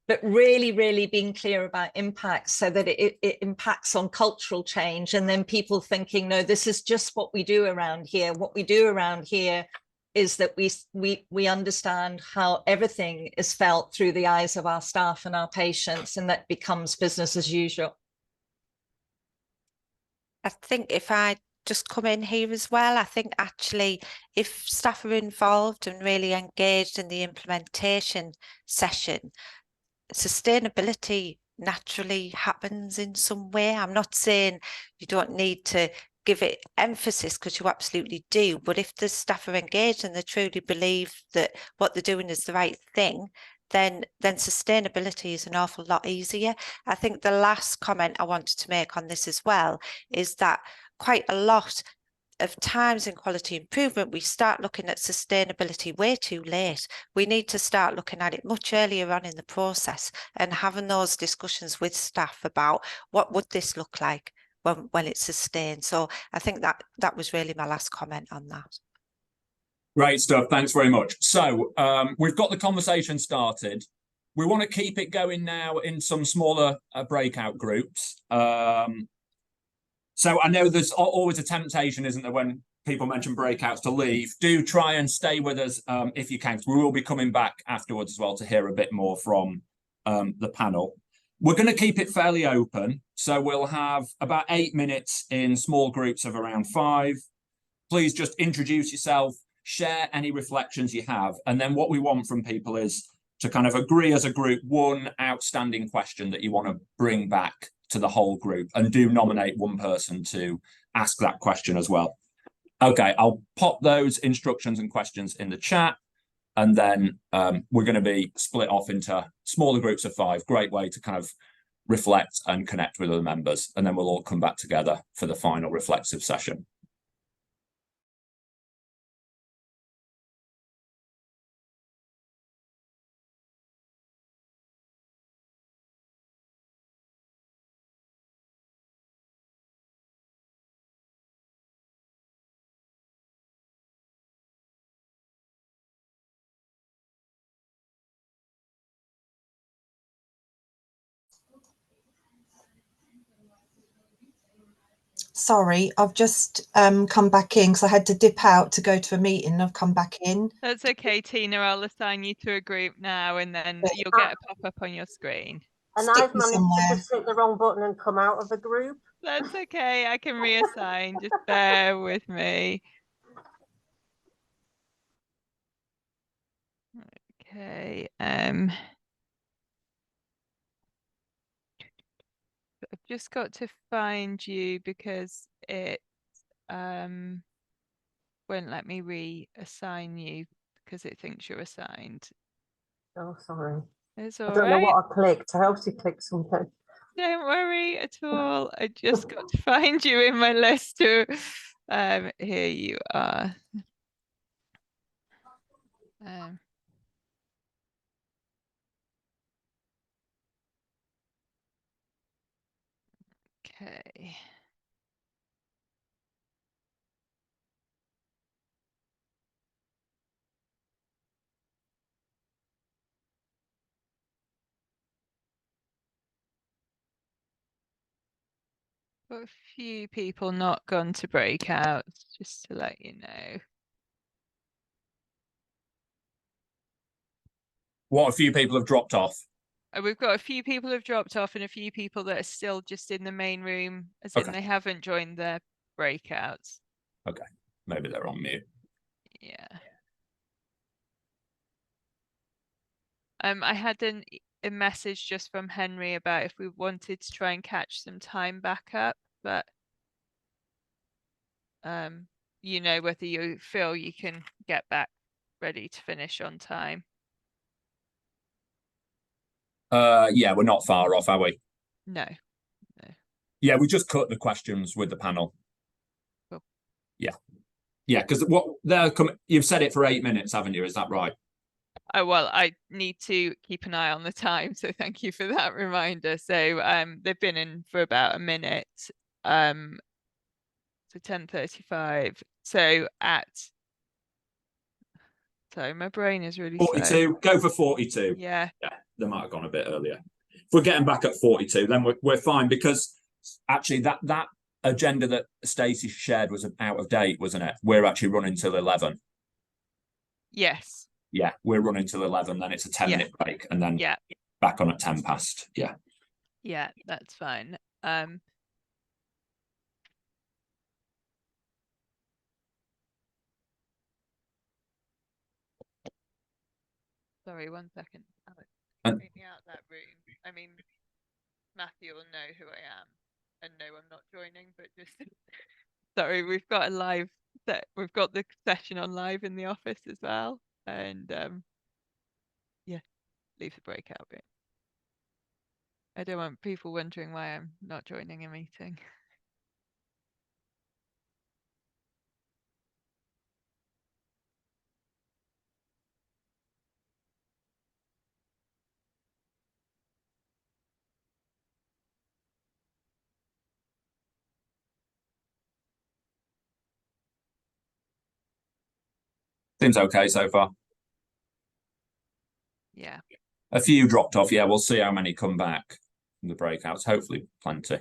but really, really being clear about impact so that it impacts on cultural change. And then people thinking, no, this is just what we do around here. What we do around here is that we understand how everything is felt through the eyes of our staff and our patients, and that becomes business as usual. I think if I just come in here as well, I think actually if staff are involved and really engaged in the implementation session, sustainability naturally happens in some way. I'm not saying you don't need to give it emphasis, because you absolutely do, but if the staff are engaged and they truly believe that what they're doing is the right thing, then sustainability is an awful lot easier. I think the last comment I wanted to make on this as well is that quite a lot of times in quality improvement, we start looking at sustainability way too late. We need to start looking at it much earlier on in the process and having those discussions with staff about what would this look like when it's sustained. So I think that was really my last comment on that. Great stuff. Thanks very much. So we've got the conversation started. We want to keep it going now in some smaller breakout groups. So I know there's always a temptation, isn't there, when people mention breakouts to leave. Do try and stay with us if you can, because we will be coming back afterwards as well to hear a bit more from the panel. We're going to keep it fairly open. So we'll have about 8 minutes in small groups of around 5. Please just introduce yourself, share any reflections you have. And then what we want from people is to kind of agree as a group one outstanding question that you want to bring back to the whole group, and do nominate one person to ask that question as well. Okay, I'll pop those instructions and questions in the chat, and then we're going to be split off into smaller groups of 5. Great way to kind of reflect and connect with other members, and then we'll all come back together for the final reflexive session. Sorry, I've just come back in because I had to dip out to go to a meeting. I've come back in. That's okay, Tina. I'll assign you to a group now, and then you'll get a pop-up on your screen. And Stick I've me managed somewhere. to just hit the wrong button and come out of the group. That's okay. I can reassign. Just bear with me. Okay. I've just got to find you because it won't let me reassign you because it thinks you're assigned. Oh, sorry. It's I all don't know right. what I clicked. I obviously clicked something. Don't worry at all. I just got to find you in my list to here you are. Okay. Got a few people not gone to breakouts, just to let you know. What, a few people have dropped off? We've got a few people have dropped off and a few people that are still just in the main room, as in Okay. they haven't joined their breakouts. Okay, maybe they're on mute. Yeah. I had a message just from Henry about if we wanted to try and catch some time back up, but you know, whether you feel you can get back ready to finish on time. Yeah, we're not far off, are we? No. Yeah, we just cut the questions with the panel. Cool. Yeah. Yeah, because what they're coming, you've said it for 8 minutes, haven't you? Is that right? Oh, well, I need to keep an eye on the time, so thank you for that reminder. So they've been in for about a minute. So 10:35. So sorry, my brain is really 42, slow. go for 42. Yeah. Yeah, they might have gone a bit earlier. If we're getting back at 42, then we're fine, because actually that agenda that Stacey shared was out of date, wasn't it? We're actually running till 11. Yes. Yeah, we're running till 11, then it's a 10-minute break, and then Yeah. back on at 10 past. Yeah. Yeah, that's fine. Sorry, 1 second. Alex, take me out that room. I mean, Matthew will know who I am and know I'm not joining, but just sorry, we've got a live set. We've got the session on live in the office as well. And yeah, leave the breakout room. I don't want people wondering why I'm not joining a meeting. Seems okay so far. Yeah. A few dropped off. Yeah, we'll see how many come back from the breakouts. Hopefully plenty.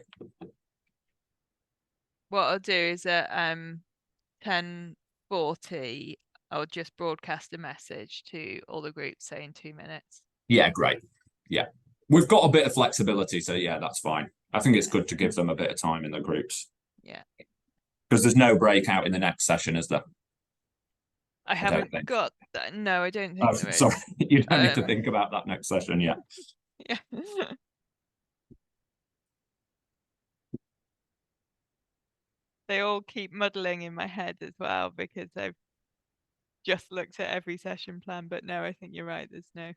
What I'll do is at 10:40, I'll just broadcast a message to all the groups saying 2 minutes. Yeah, great. Yeah. We've got a bit of flexibility, so yeah, that's fine. I think it's good to give them a bit of time in the groups. Yeah. Because there's no breakout in the next session, is there? I haven't got that. No, I don't think Oh, there is. sorry, you don't need to think about that next session yet. Yeah. They all keep muddling in my head as well because I've just looked at every session plan, but no, I think you're right. There's no.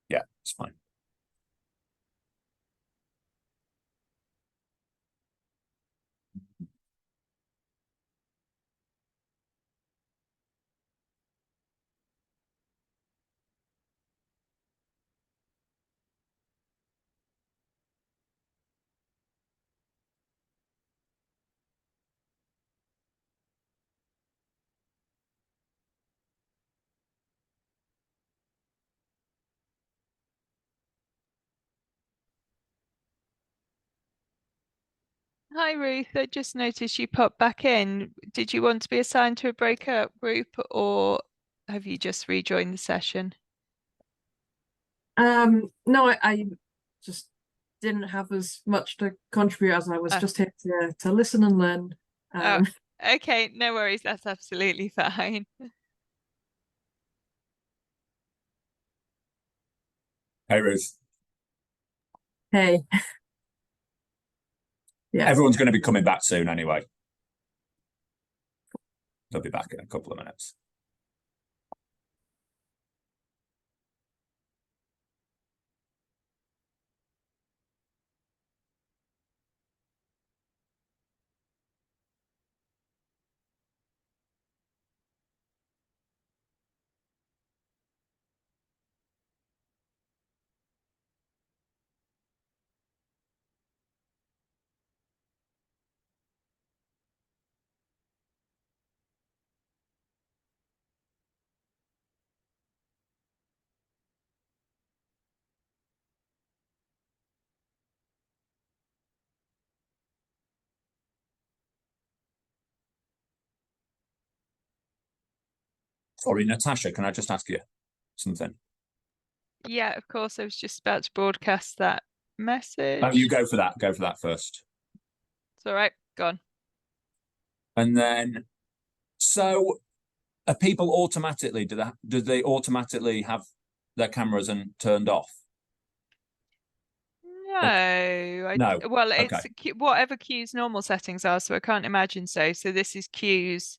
Yeah, it's fine. Hi, Ruth. I just noticed you popped back in. Did you want to be assigned to a breakout group or have you just rejoined the session? No, I just didn't have as much to contribute as I was just here to listen and learn. Okay, no worries. That's absolutely fine. Hey, Ruth. Hey. Yeah. Everyone's going to be coming back soon anyway. They'll be back in a couple of minutes. Sorry, Natasha, can I just ask you something? Yeah, of course. I was just about to broadcast that message. Oh, you go for that. Go for that first. It's all right. Gone. And then, so are people automatically, do they automatically have their cameras and turned off? No, No. well, Okay. it's whatever Q's normal settings are, so I can't imagine so. So this is Q's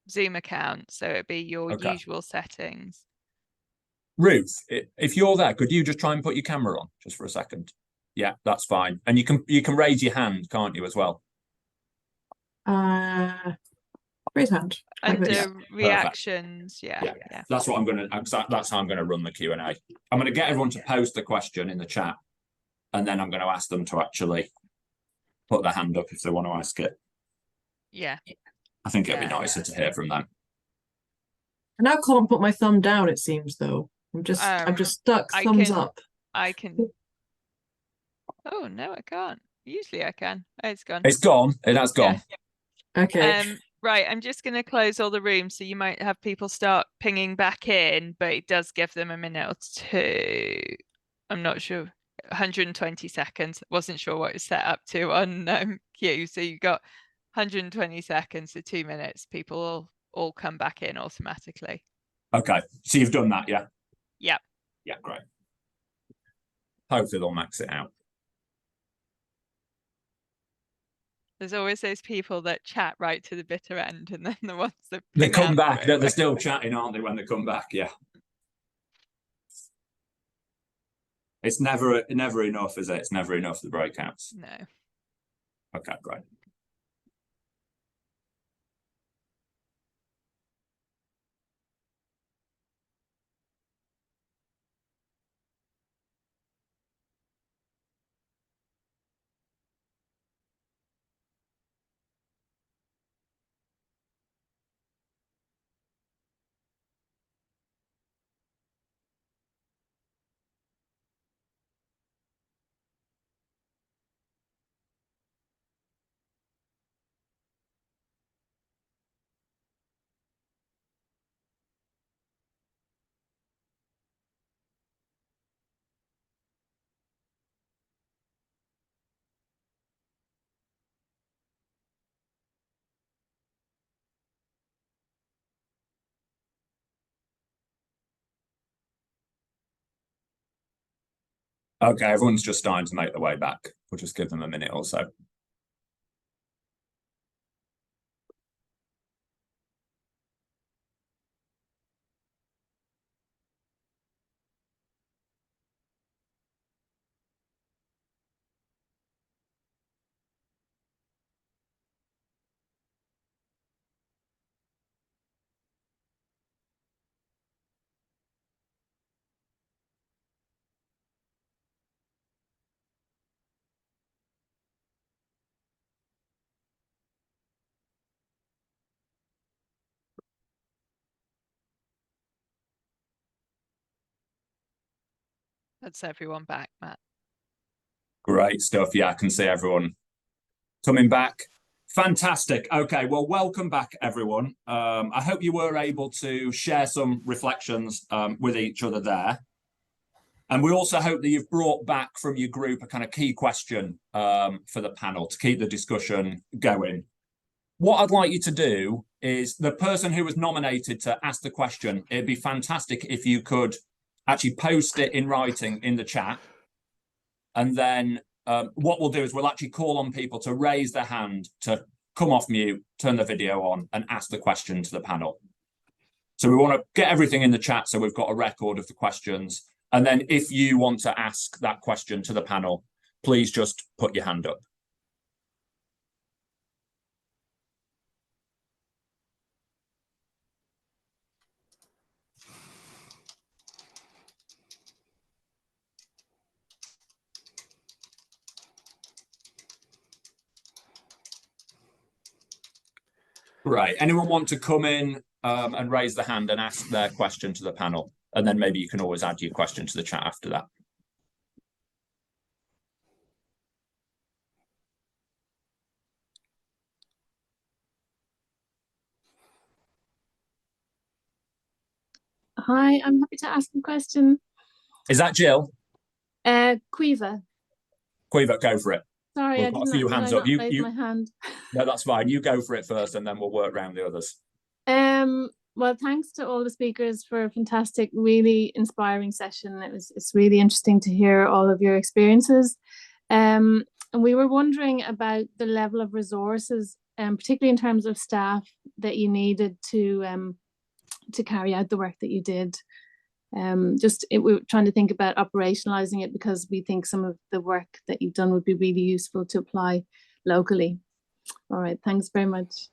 Zoom account, so it'd be your Okay. usual settings. Ruth, if you're there, could you just try and put your camera on just for a second? Yeah, that's fine. And you can raise your hand, can't you, as well? Raise hand. Under reactions, yeah. That's what I'm gonna. That's how I'm gonna run the Q&A. I'm gonna get everyone to post the question in the chat, and then I'm going to ask them to actually put their hand up if they want to ask it. Yeah. I think it'd be nicer to hear from them. I now can't put my thumb down, it seems, though. I'm just stuck thumbs up. I can. Oh no, I can't. Usually I can. Oh, it's gone. It's gone. It has gone. Yeah. Okay. Right, I'm just going to close all the rooms, so you might have people start pinging back in, but it does give them a minute or two. I'm not sure. 120 seconds. Wasn't sure what it's set up to on Q. So you got 120 seconds to 2 minutes. People will all come back in automatically. Okay, so you've done that, yeah? Yep. Yeah, great. Hopefully they'll max it out. There's always those people that chat right to the bitter end, and then the ones that they come out back. They're still chatting, aren't they, when they come back? Yeah. It's never enough, is it? It's never enough, the breakouts. No. Okay, great. Okay, everyone's just starting to make their way back. We'll just give them a minute or so. That's everyone back, Matt. Great stuff. Yeah, I can see everyone coming back. Fantastic. Okay, well, welcome back, everyone. I hope you were able to share some reflections with each other there. And we also hope that you've brought back from your group a kind of key question for the panel to keep the discussion going. What I'd like you to do is the person who was nominated to ask the question, it'd be fantastic if you could actually post it in writing in the chat. And then what we'll do is we'll actually call on people to raise their hand, to come off mute, turn the video on and ask the question to the panel. So we want to get everything in the chat so we've got a record of the questions. And then if you want to ask that question to the panel, please just put your hand up. Right. Anyone want to come in and raise the hand and ask their question to the panel? And then maybe you can always add your question to the chat after that. Hi, I'm happy to ask a question. Is that Jill? Quiva. Quiva, go for it. Sorry, We've I got did a few not, did hands I up. not raise my hand? No, that's fine. You go for it first, and then we'll work around the others. Well, thanks to all the speakers for a fantastic, really inspiring session. It's really interesting to hear all of your experiences. And we were wondering about the level of resources, particularly in terms of staff that you needed to carry out the work that you did. We were trying to think about operationalizing it, because we think some of the work that you've done would be really useful to apply locally. All right, thanks very much.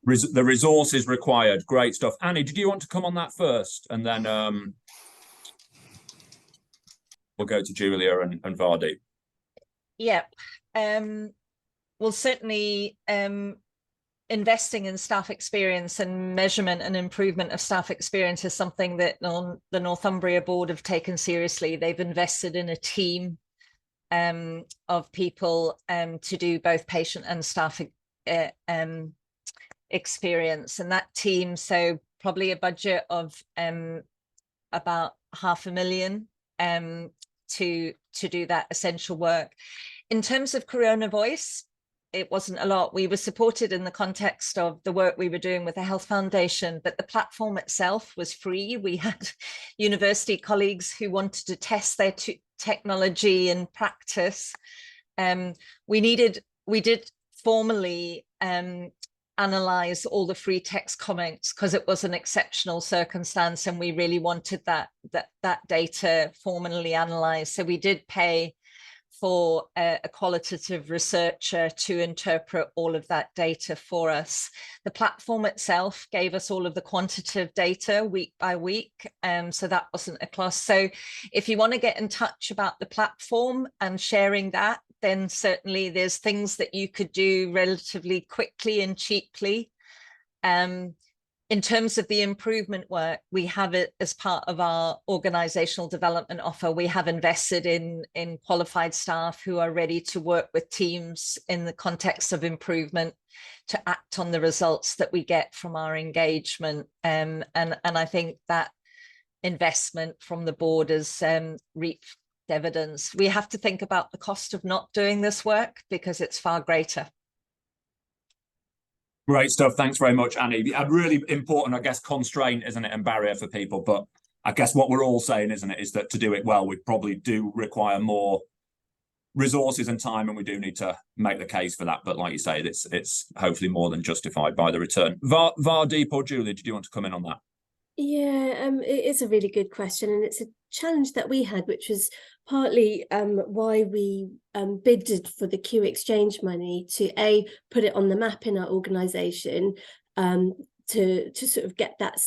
The resources required, great stuff. Annie, did you want to come on that first, and then we'll go to Julia and Vardy. Yeah, well, certainly investing in staff experience and measurement and improvement of staff experience is something that the Northumbria board have taken seriously. They've invested in a team of people to do both patient and staff experience, and that team, so probably a budget of about $500,000 to do that essential work. In terms of Corona Voice, it wasn't a lot. We were supported in the context of the work we were doing with the Health Foundation, but the platform itself was free. We had university colleagues who wanted to test their technology in practice. We did formally analyze all the free text comments, because it was an exceptional circumstance and we really wanted that data formally analyzed. So we did pay for a qualitative researcher to interpret all of that data for us. The platform itself gave us all of the quantitative data week by week, so that wasn't a cost. So if you want to get in touch about the platform and sharing that, then certainly there's things that you could do relatively quickly and cheaply. In terms of the improvement work, we have it as part of our organizational development offer. We have invested in qualified staff who are ready to work with teams in the context of improvement to act on the results that we get from our engagement. And I think that investment from the board has reaped evidence. We have to think about the cost of not doing this work, because it's far greater. Great stuff. Thanks very much, Annie. A really important, I guess, constraint, isn't it, and barrier for people. But I guess what we're all saying, isn't it, is that to do it well, we probably do require more resources and time, and we do need to make the case for that. But like you say, it's hopefully more than justified by the return. Vardeep or Julia, did you want to come in on that? Yeah, it is a really good question, and it's a challenge that we had, which was partly why we bidded for the Q Exchange money, to put it on the map in our organisation, to sort of get that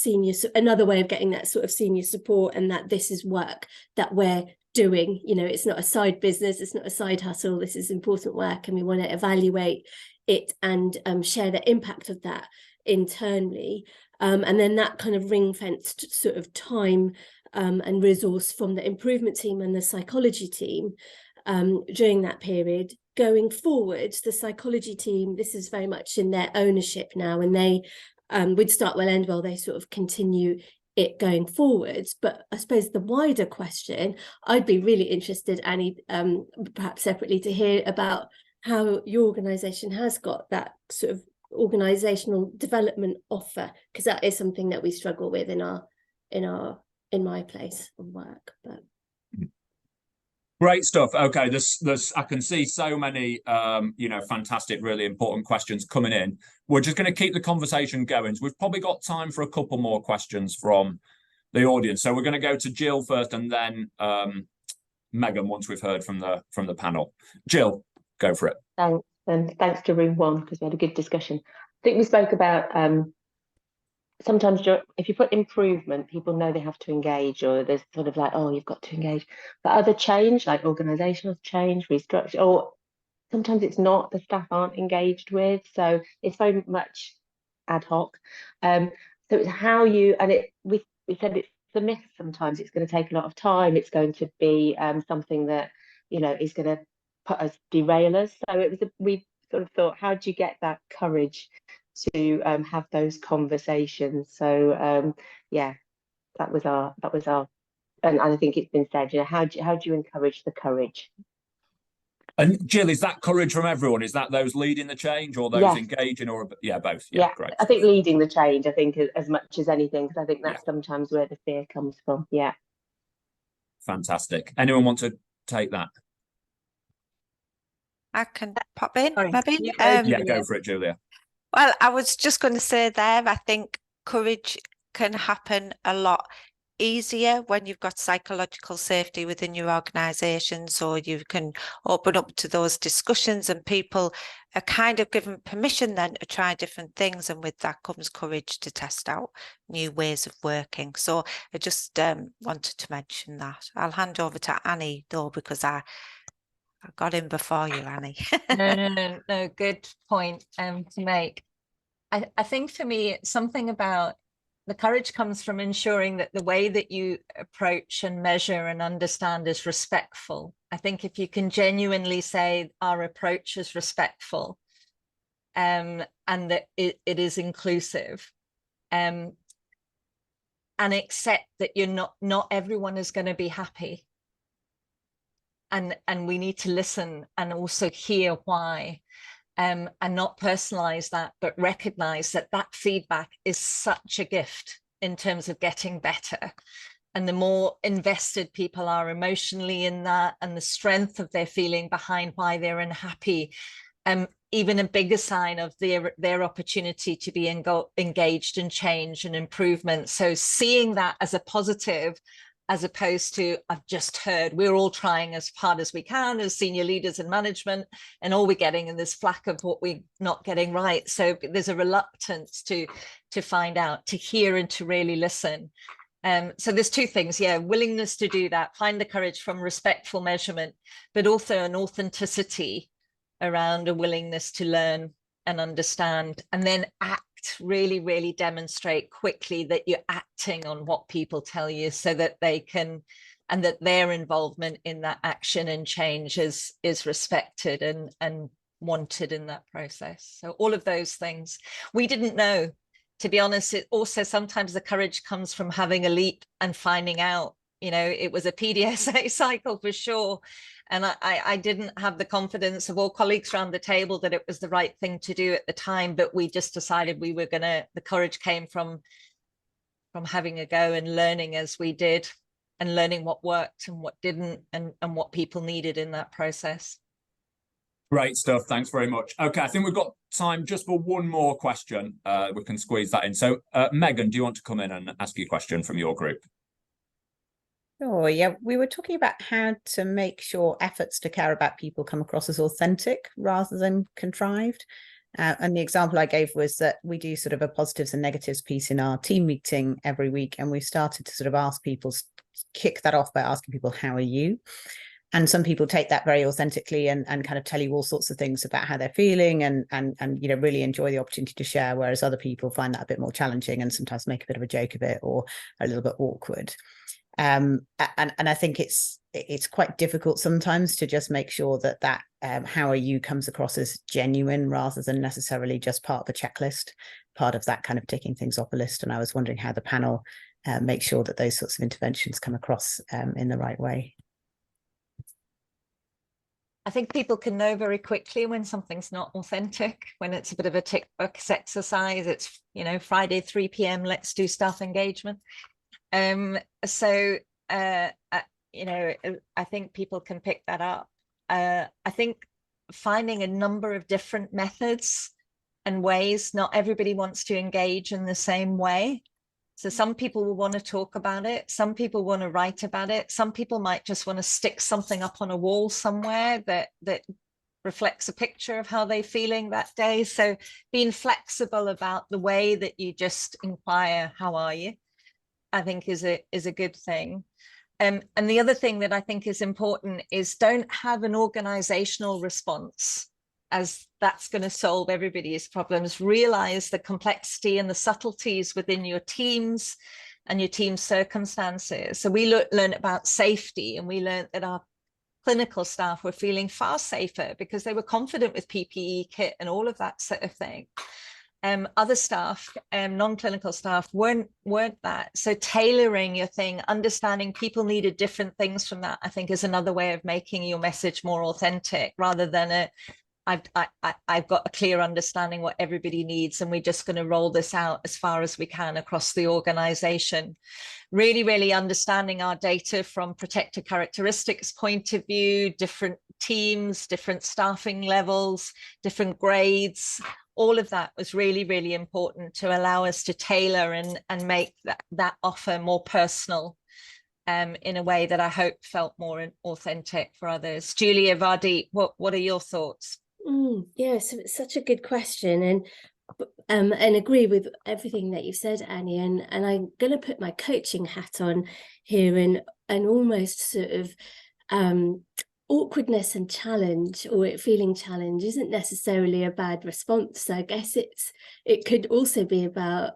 another way of getting that sort of senior support, and that this is work that we're doing. You know, it's not a side business, it's not a side hustle. This is important work, and we want to evaluate it and share the impact of that internally. And then that kind of ring-fenced sort of time and resource from the improvement team and the psychology team during that period. Going forward, the psychology team, this is very much in their ownership now, and they would start well, end well, they sort of continue it going forwards. But I suppose the wider question, I'd be really interested, Annie, perhaps separately, to hear about how your organisation has got that sort of organizational development offer, because that is something that we struggle with in my place of work. But great stuff. Okay, there's I can see so many fantastic, really important questions coming in. We're just going to keep the conversation going. So we've probably got time for a couple more questions from the audience. So we're going to go to Jill first, and then Megan once we've heard from the panel. Jill, go for it. Thanks. And thanks to room one, because we had a good discussion. I think we spoke about sometimes if you put improvement, people know they have to engage, or there's sort of like, oh, you've got to engage. But other change, like organisational change, restructure, or sometimes it's not, the staff aren't engaged with. So it's very much ad hoc. So it's how you, and we said it's the myth sometimes. It's going to take a lot of time. It's going to be something that, is going to put us derailers. So we sort of thought, how do you get that courage to have those conversations? So yeah, that was our and I think it's been said, you know, how do you encourage the courage? And Jill, is that courage from everyone? Is that those leading the change or those engaging, or yeah, both? Yeah, great. I think leading the change, I think, as much as anything, because I think that's sometimes where the fear comes from. Yeah. Fantastic. Anyone want to take that? I can pop in, Sorry. maybe. Yeah, go for it, Julia. Well, I was just going to say there, I think courage can happen a lot easier when you've got psychological safety within your organisation, so you can open up to those discussions and people are kind of given permission then to try different things, and with that comes courage to test out new ways of working. So I just wanted to mention that. I'll hand over to Annie though, because I got in before you, Annie. No, good point to make. I think for me, something about the courage comes from ensuring that the way that you approach and measure and understand is respectful. I think if you can genuinely say our approach is respectful, and that it is inclusive, and accept that not everyone is going to be happy. And we need to listen and also hear why. And not personalize that, but recognize that feedback is such a gift in terms of getting better. And the more invested people are emotionally in that, and the strength of their feeling behind why they're unhappy, even a bigger sign of their opportunity to be engaged in change and improvement. So seeing that as a positive, as opposed to, I've just heard, we're all trying as hard as we can as senior leaders in management, and all we're getting in this flack of what we're not getting right. So there's a reluctance to find out, to hear, and to really listen. So there's two things, willingness to do that, find the courage from respectful measurement, but also an authenticity around a willingness to learn and understand, and then act. Really, really demonstrate quickly that you're acting on what people tell you, so that they can, and that their involvement in that action and change is respected and wanted in that process. So all of those things we didn't know, to be honest. It also, sometimes the courage comes from having a leap and finding out, it was a PDSA cycle for sure. And I didn't have the confidence of all colleagues around the table that it was the right thing to do at the time, but we just decided we were the courage came from having a go and learning as we did, and learning what worked and what didn't, and what people needed in that process. Great stuff. Thanks very much. Okay, I think we've got time just for one more question. We can squeeze that in. So Megan, do you want to come in and ask your question from your group? Sure, yeah. We were talking about how to make sure efforts to care about people come across as authentic rather than contrived. And the example I gave was that we do sort of a positives and negatives piece in our team meeting every week. And we started to sort of ask people, kick that off by asking people, how are you? And some people take that very authentically and kind of tell you all sorts of things about how they're feeling and really enjoy the opportunity to share, whereas other people find that a bit more challenging and sometimes make a bit of a joke of it or a little bit awkward. And I think it's quite difficult sometimes to just make sure that how are you comes across as genuine rather than necessarily just part of a checklist, part of that kind of ticking things off a list. And I was wondering how the panel make sure that those sorts of interventions come across in the right way. I think people can know very quickly when something's not authentic, when it's a bit of a tick box exercise. It's, Friday, 3 p.m, let's do staff engagement. I think people can pick that up. I think finding a number of different methods and ways, not everybody wants to engage in the same way. So some people will want to talk about it. Some people want to write about it. Some people might just want to stick something up on a wall somewhere that reflects a picture of how they're feeling that day. So being flexible about the way that you just inquire, how are you? I think is a good thing. And the other thing that I think is important is don't have an organizational response as that's going to solve everybody's problems. Realize the complexity and the subtleties within your teams and your team's circumstances. So we learned about safety, and we learned that our clinical staff were feeling far safer because they were confident with PPE kit and all of that sort of thing. Other staff, non-clinical staff weren't that. So tailoring your thing, understanding people needed different things from that, I think is another way of making your message more authentic, rather than I've got a clear understanding what everybody needs and we're just going to roll this out as far as we can across the organization. Really understanding our data from protector characteristics point of view, different teams, different staffing levels, different grades. All of that was really important to allow us to tailor and make that offer more personal, in a way that I hope felt more authentic for others. Julia, Vardeep, what are your thoughts? Yeah, so it's such a good question, and agree with everything that you've said, Annie. And I'm going to put my coaching hat on here, and almost sort of awkwardness and challenge, or feeling challenge, isn't necessarily a bad response. So I guess it could also be about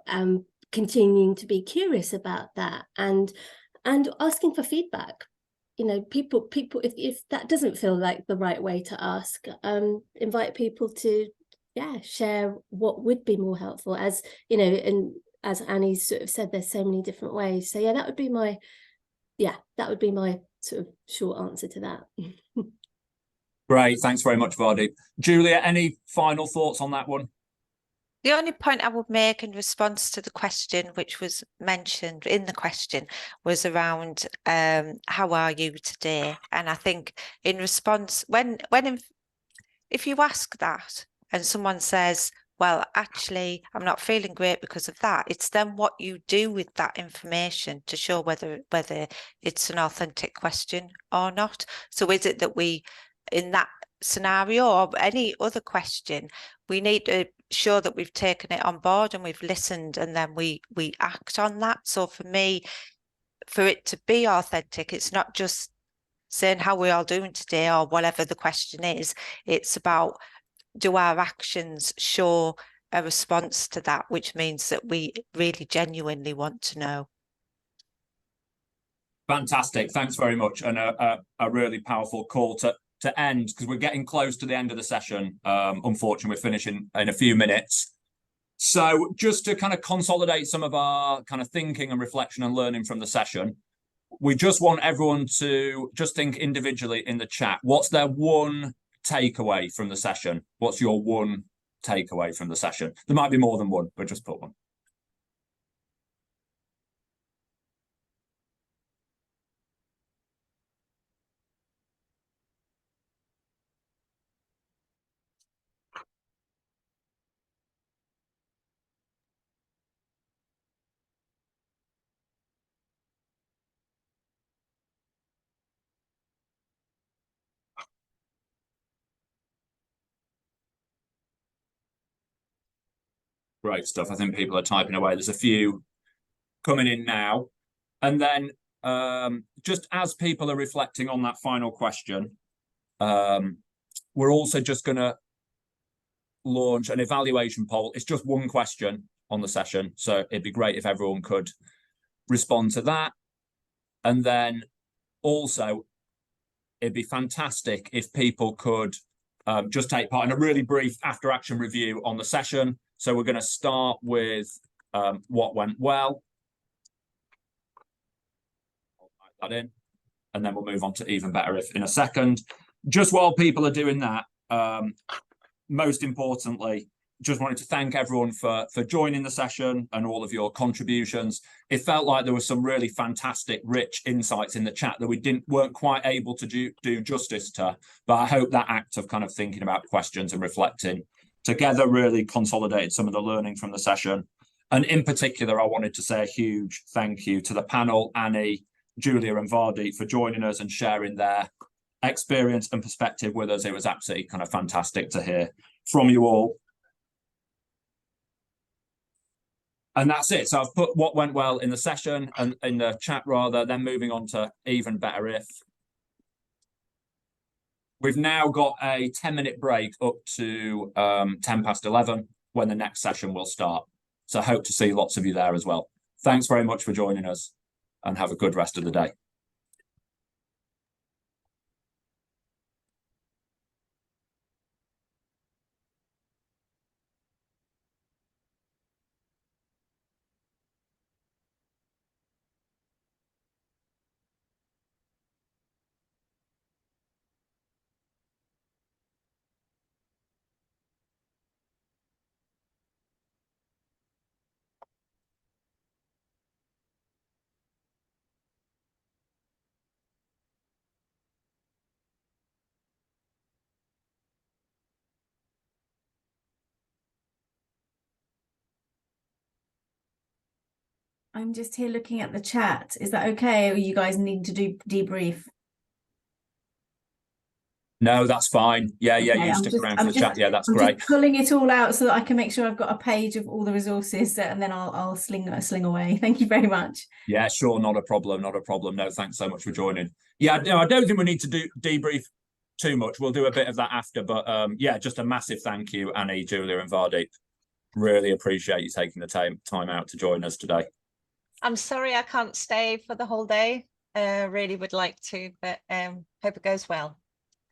continuing to be curious about that and asking for feedback. You know, people if that doesn't feel like the right way to ask, invite people to share what would be more helpful, as you know, and as Annie sort of said, there's so many different ways. So that would be my sort of short answer to that. Great, thanks very much, Vardeep. Julia, any final thoughts on that one? The only point I would make in response to the question, which was mentioned in the question, was around how are you today? And I think in response, if you ask that and someone says, well, actually, I'm not feeling great because of that, it's then what you do with that information to show whether it's an authentic question or not. So is it that we, in that scenario or any other question, we need to show that we've taken it on board and we've listened, and then we act on that. So for me, for it to be authentic, it's not just saying how we are doing today or whatever the question is. It's about, do our actions show a response to that, which means that we really genuinely want to know. Fantastic, thanks very much, and a really powerful call to end, because we're getting close to the end of the session. Unfortunately, we're finishing in a few minutes. So just to kind of consolidate some of our kind of thinking and reflection and learning from the session, we just want everyone to just think individually in the chat. What's their one takeaway from the session? What's your one takeaway from the session? There might be more than one, but just put one. Great stuff. I think people are typing away. There's a few coming in now. And then just as people are reflecting on that final question, we're also just going to launch an evaluation poll. It's just one question on the session, so it'd be great if everyone could respond to that. And then also, it'd be fantastic if people could just take part in a really brief after-action review on the session. So we're going to start with what went well. I'll type that in, and then we'll move on to even better if in a second. Just while people are doing that, most importantly, just wanted to thank everyone for joining the session and all of your contributions. It felt like there was some really fantastic, rich insights in the chat that we weren't quite able to do justice to. But I hope that act of kind of thinking about questions and reflecting together really consolidated some of the learning from the session. And in particular, I wanted to say a huge thank you to the panel, Annie, Julia and Vardeep, for joining us and sharing their experience and perspective with us. It was absolutely kind of fantastic to hear from you all. And that's it. So I've put what went well in the session and in the chat rather, then moving on to even better if. We've now got a 10-minute break up to 11:10 when the next session will start. So I hope to see lots of you there as well. Thanks very much for joining us and have a good rest of the day. I'm just here looking at the chat. Is that okay? Or you guys need to do debrief? No, that's fine. Yeah, yeah, Okay, you stick around for the chat. Yeah, that's I'm great. just pulling it all out so that I can make sure I've got a page of all the resources, and then I'll sling away. Thank you very much. Yeah, sure, not a problem, not a problem. No, thanks so much for joining. Yeah, no, I don't think we need to do debrief too much. We'll do a bit of that after, but yeah, just a massive thank you, Annie, Julia, and Vardeep. Really appreciate you taking the time out to join us today. I'm sorry I can't stay for the whole day. Really would like to, but hope it goes well.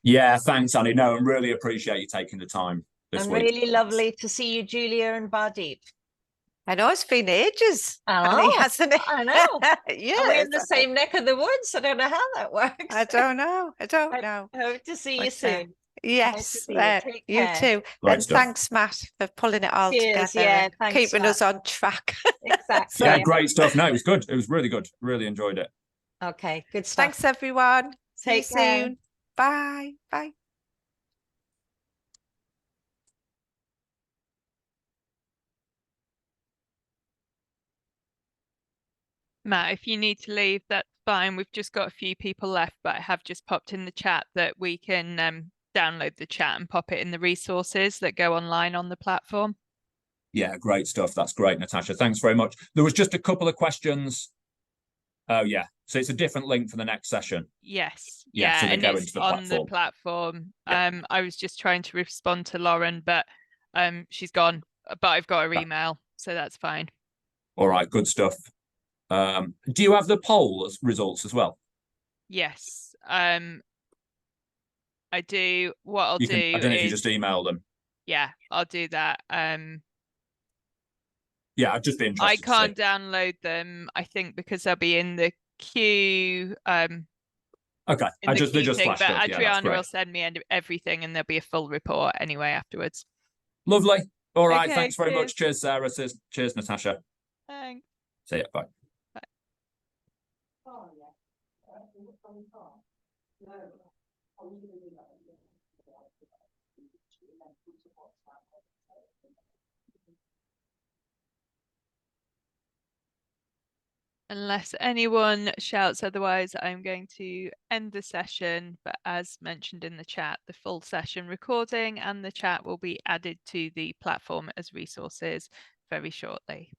Yeah, thanks, Annie. No, and really appreciate you taking the time this And week. really lovely to see you, Julia and Vardeep. I know it's been ages, I Annie, know, hasn't it? I know. Yes, Are we in the same neck of the woods? I don't know how that works. I don't know. I don't know. Hope to see you But, soon. yes, See you. Take you care. too. Great And stuff. thanks, Matt, for pulling it all Cheers, together yeah, and thanks, keeping us Matt. on track. Exactly. Yeah, great stuff. No, it was good. It was really good. Really enjoyed it. Okay, good stuff. Thanks, everyone. See you Take care. soon. Bye. Bye. Matt, if you need to leave, that's fine. We've just got a few people left, but I have just popped in the chat that we can download the chat and pop it in the resources that go online on the platform. Yeah, great stuff. That's great, Natasha. Thanks very much. There was just a couple of questions. Oh, yeah. So it's a different link for the next session. Yes. Yeah, so they and go it's into the on platform. the platform. Yeah. I was just trying to respond to Lauren, but she's gone. But I've got her email, so that's fine. All right, good stuff. Do you have the poll results as well? Yes. I do. What I'll do I don't know if you is just email them. yeah, I'll do that. Yeah, I'd just be interested. I can't download them, I think, because they'll be in the queue. Okay, they just thing, flashed but up. Yeah, that's Adriana great. will send me everything, and there'll be a full report anyway afterwards. Lovely. All right, Okay, thanks very cheers. much. Cheers, Sarah. Cheers, Natasha. Thanks. See ya. Bye. Unless anyone shouts otherwise, I'm going to end the session. But as mentioned in the chat, the full session recording and the chat will be added to the platform as resources very shortly.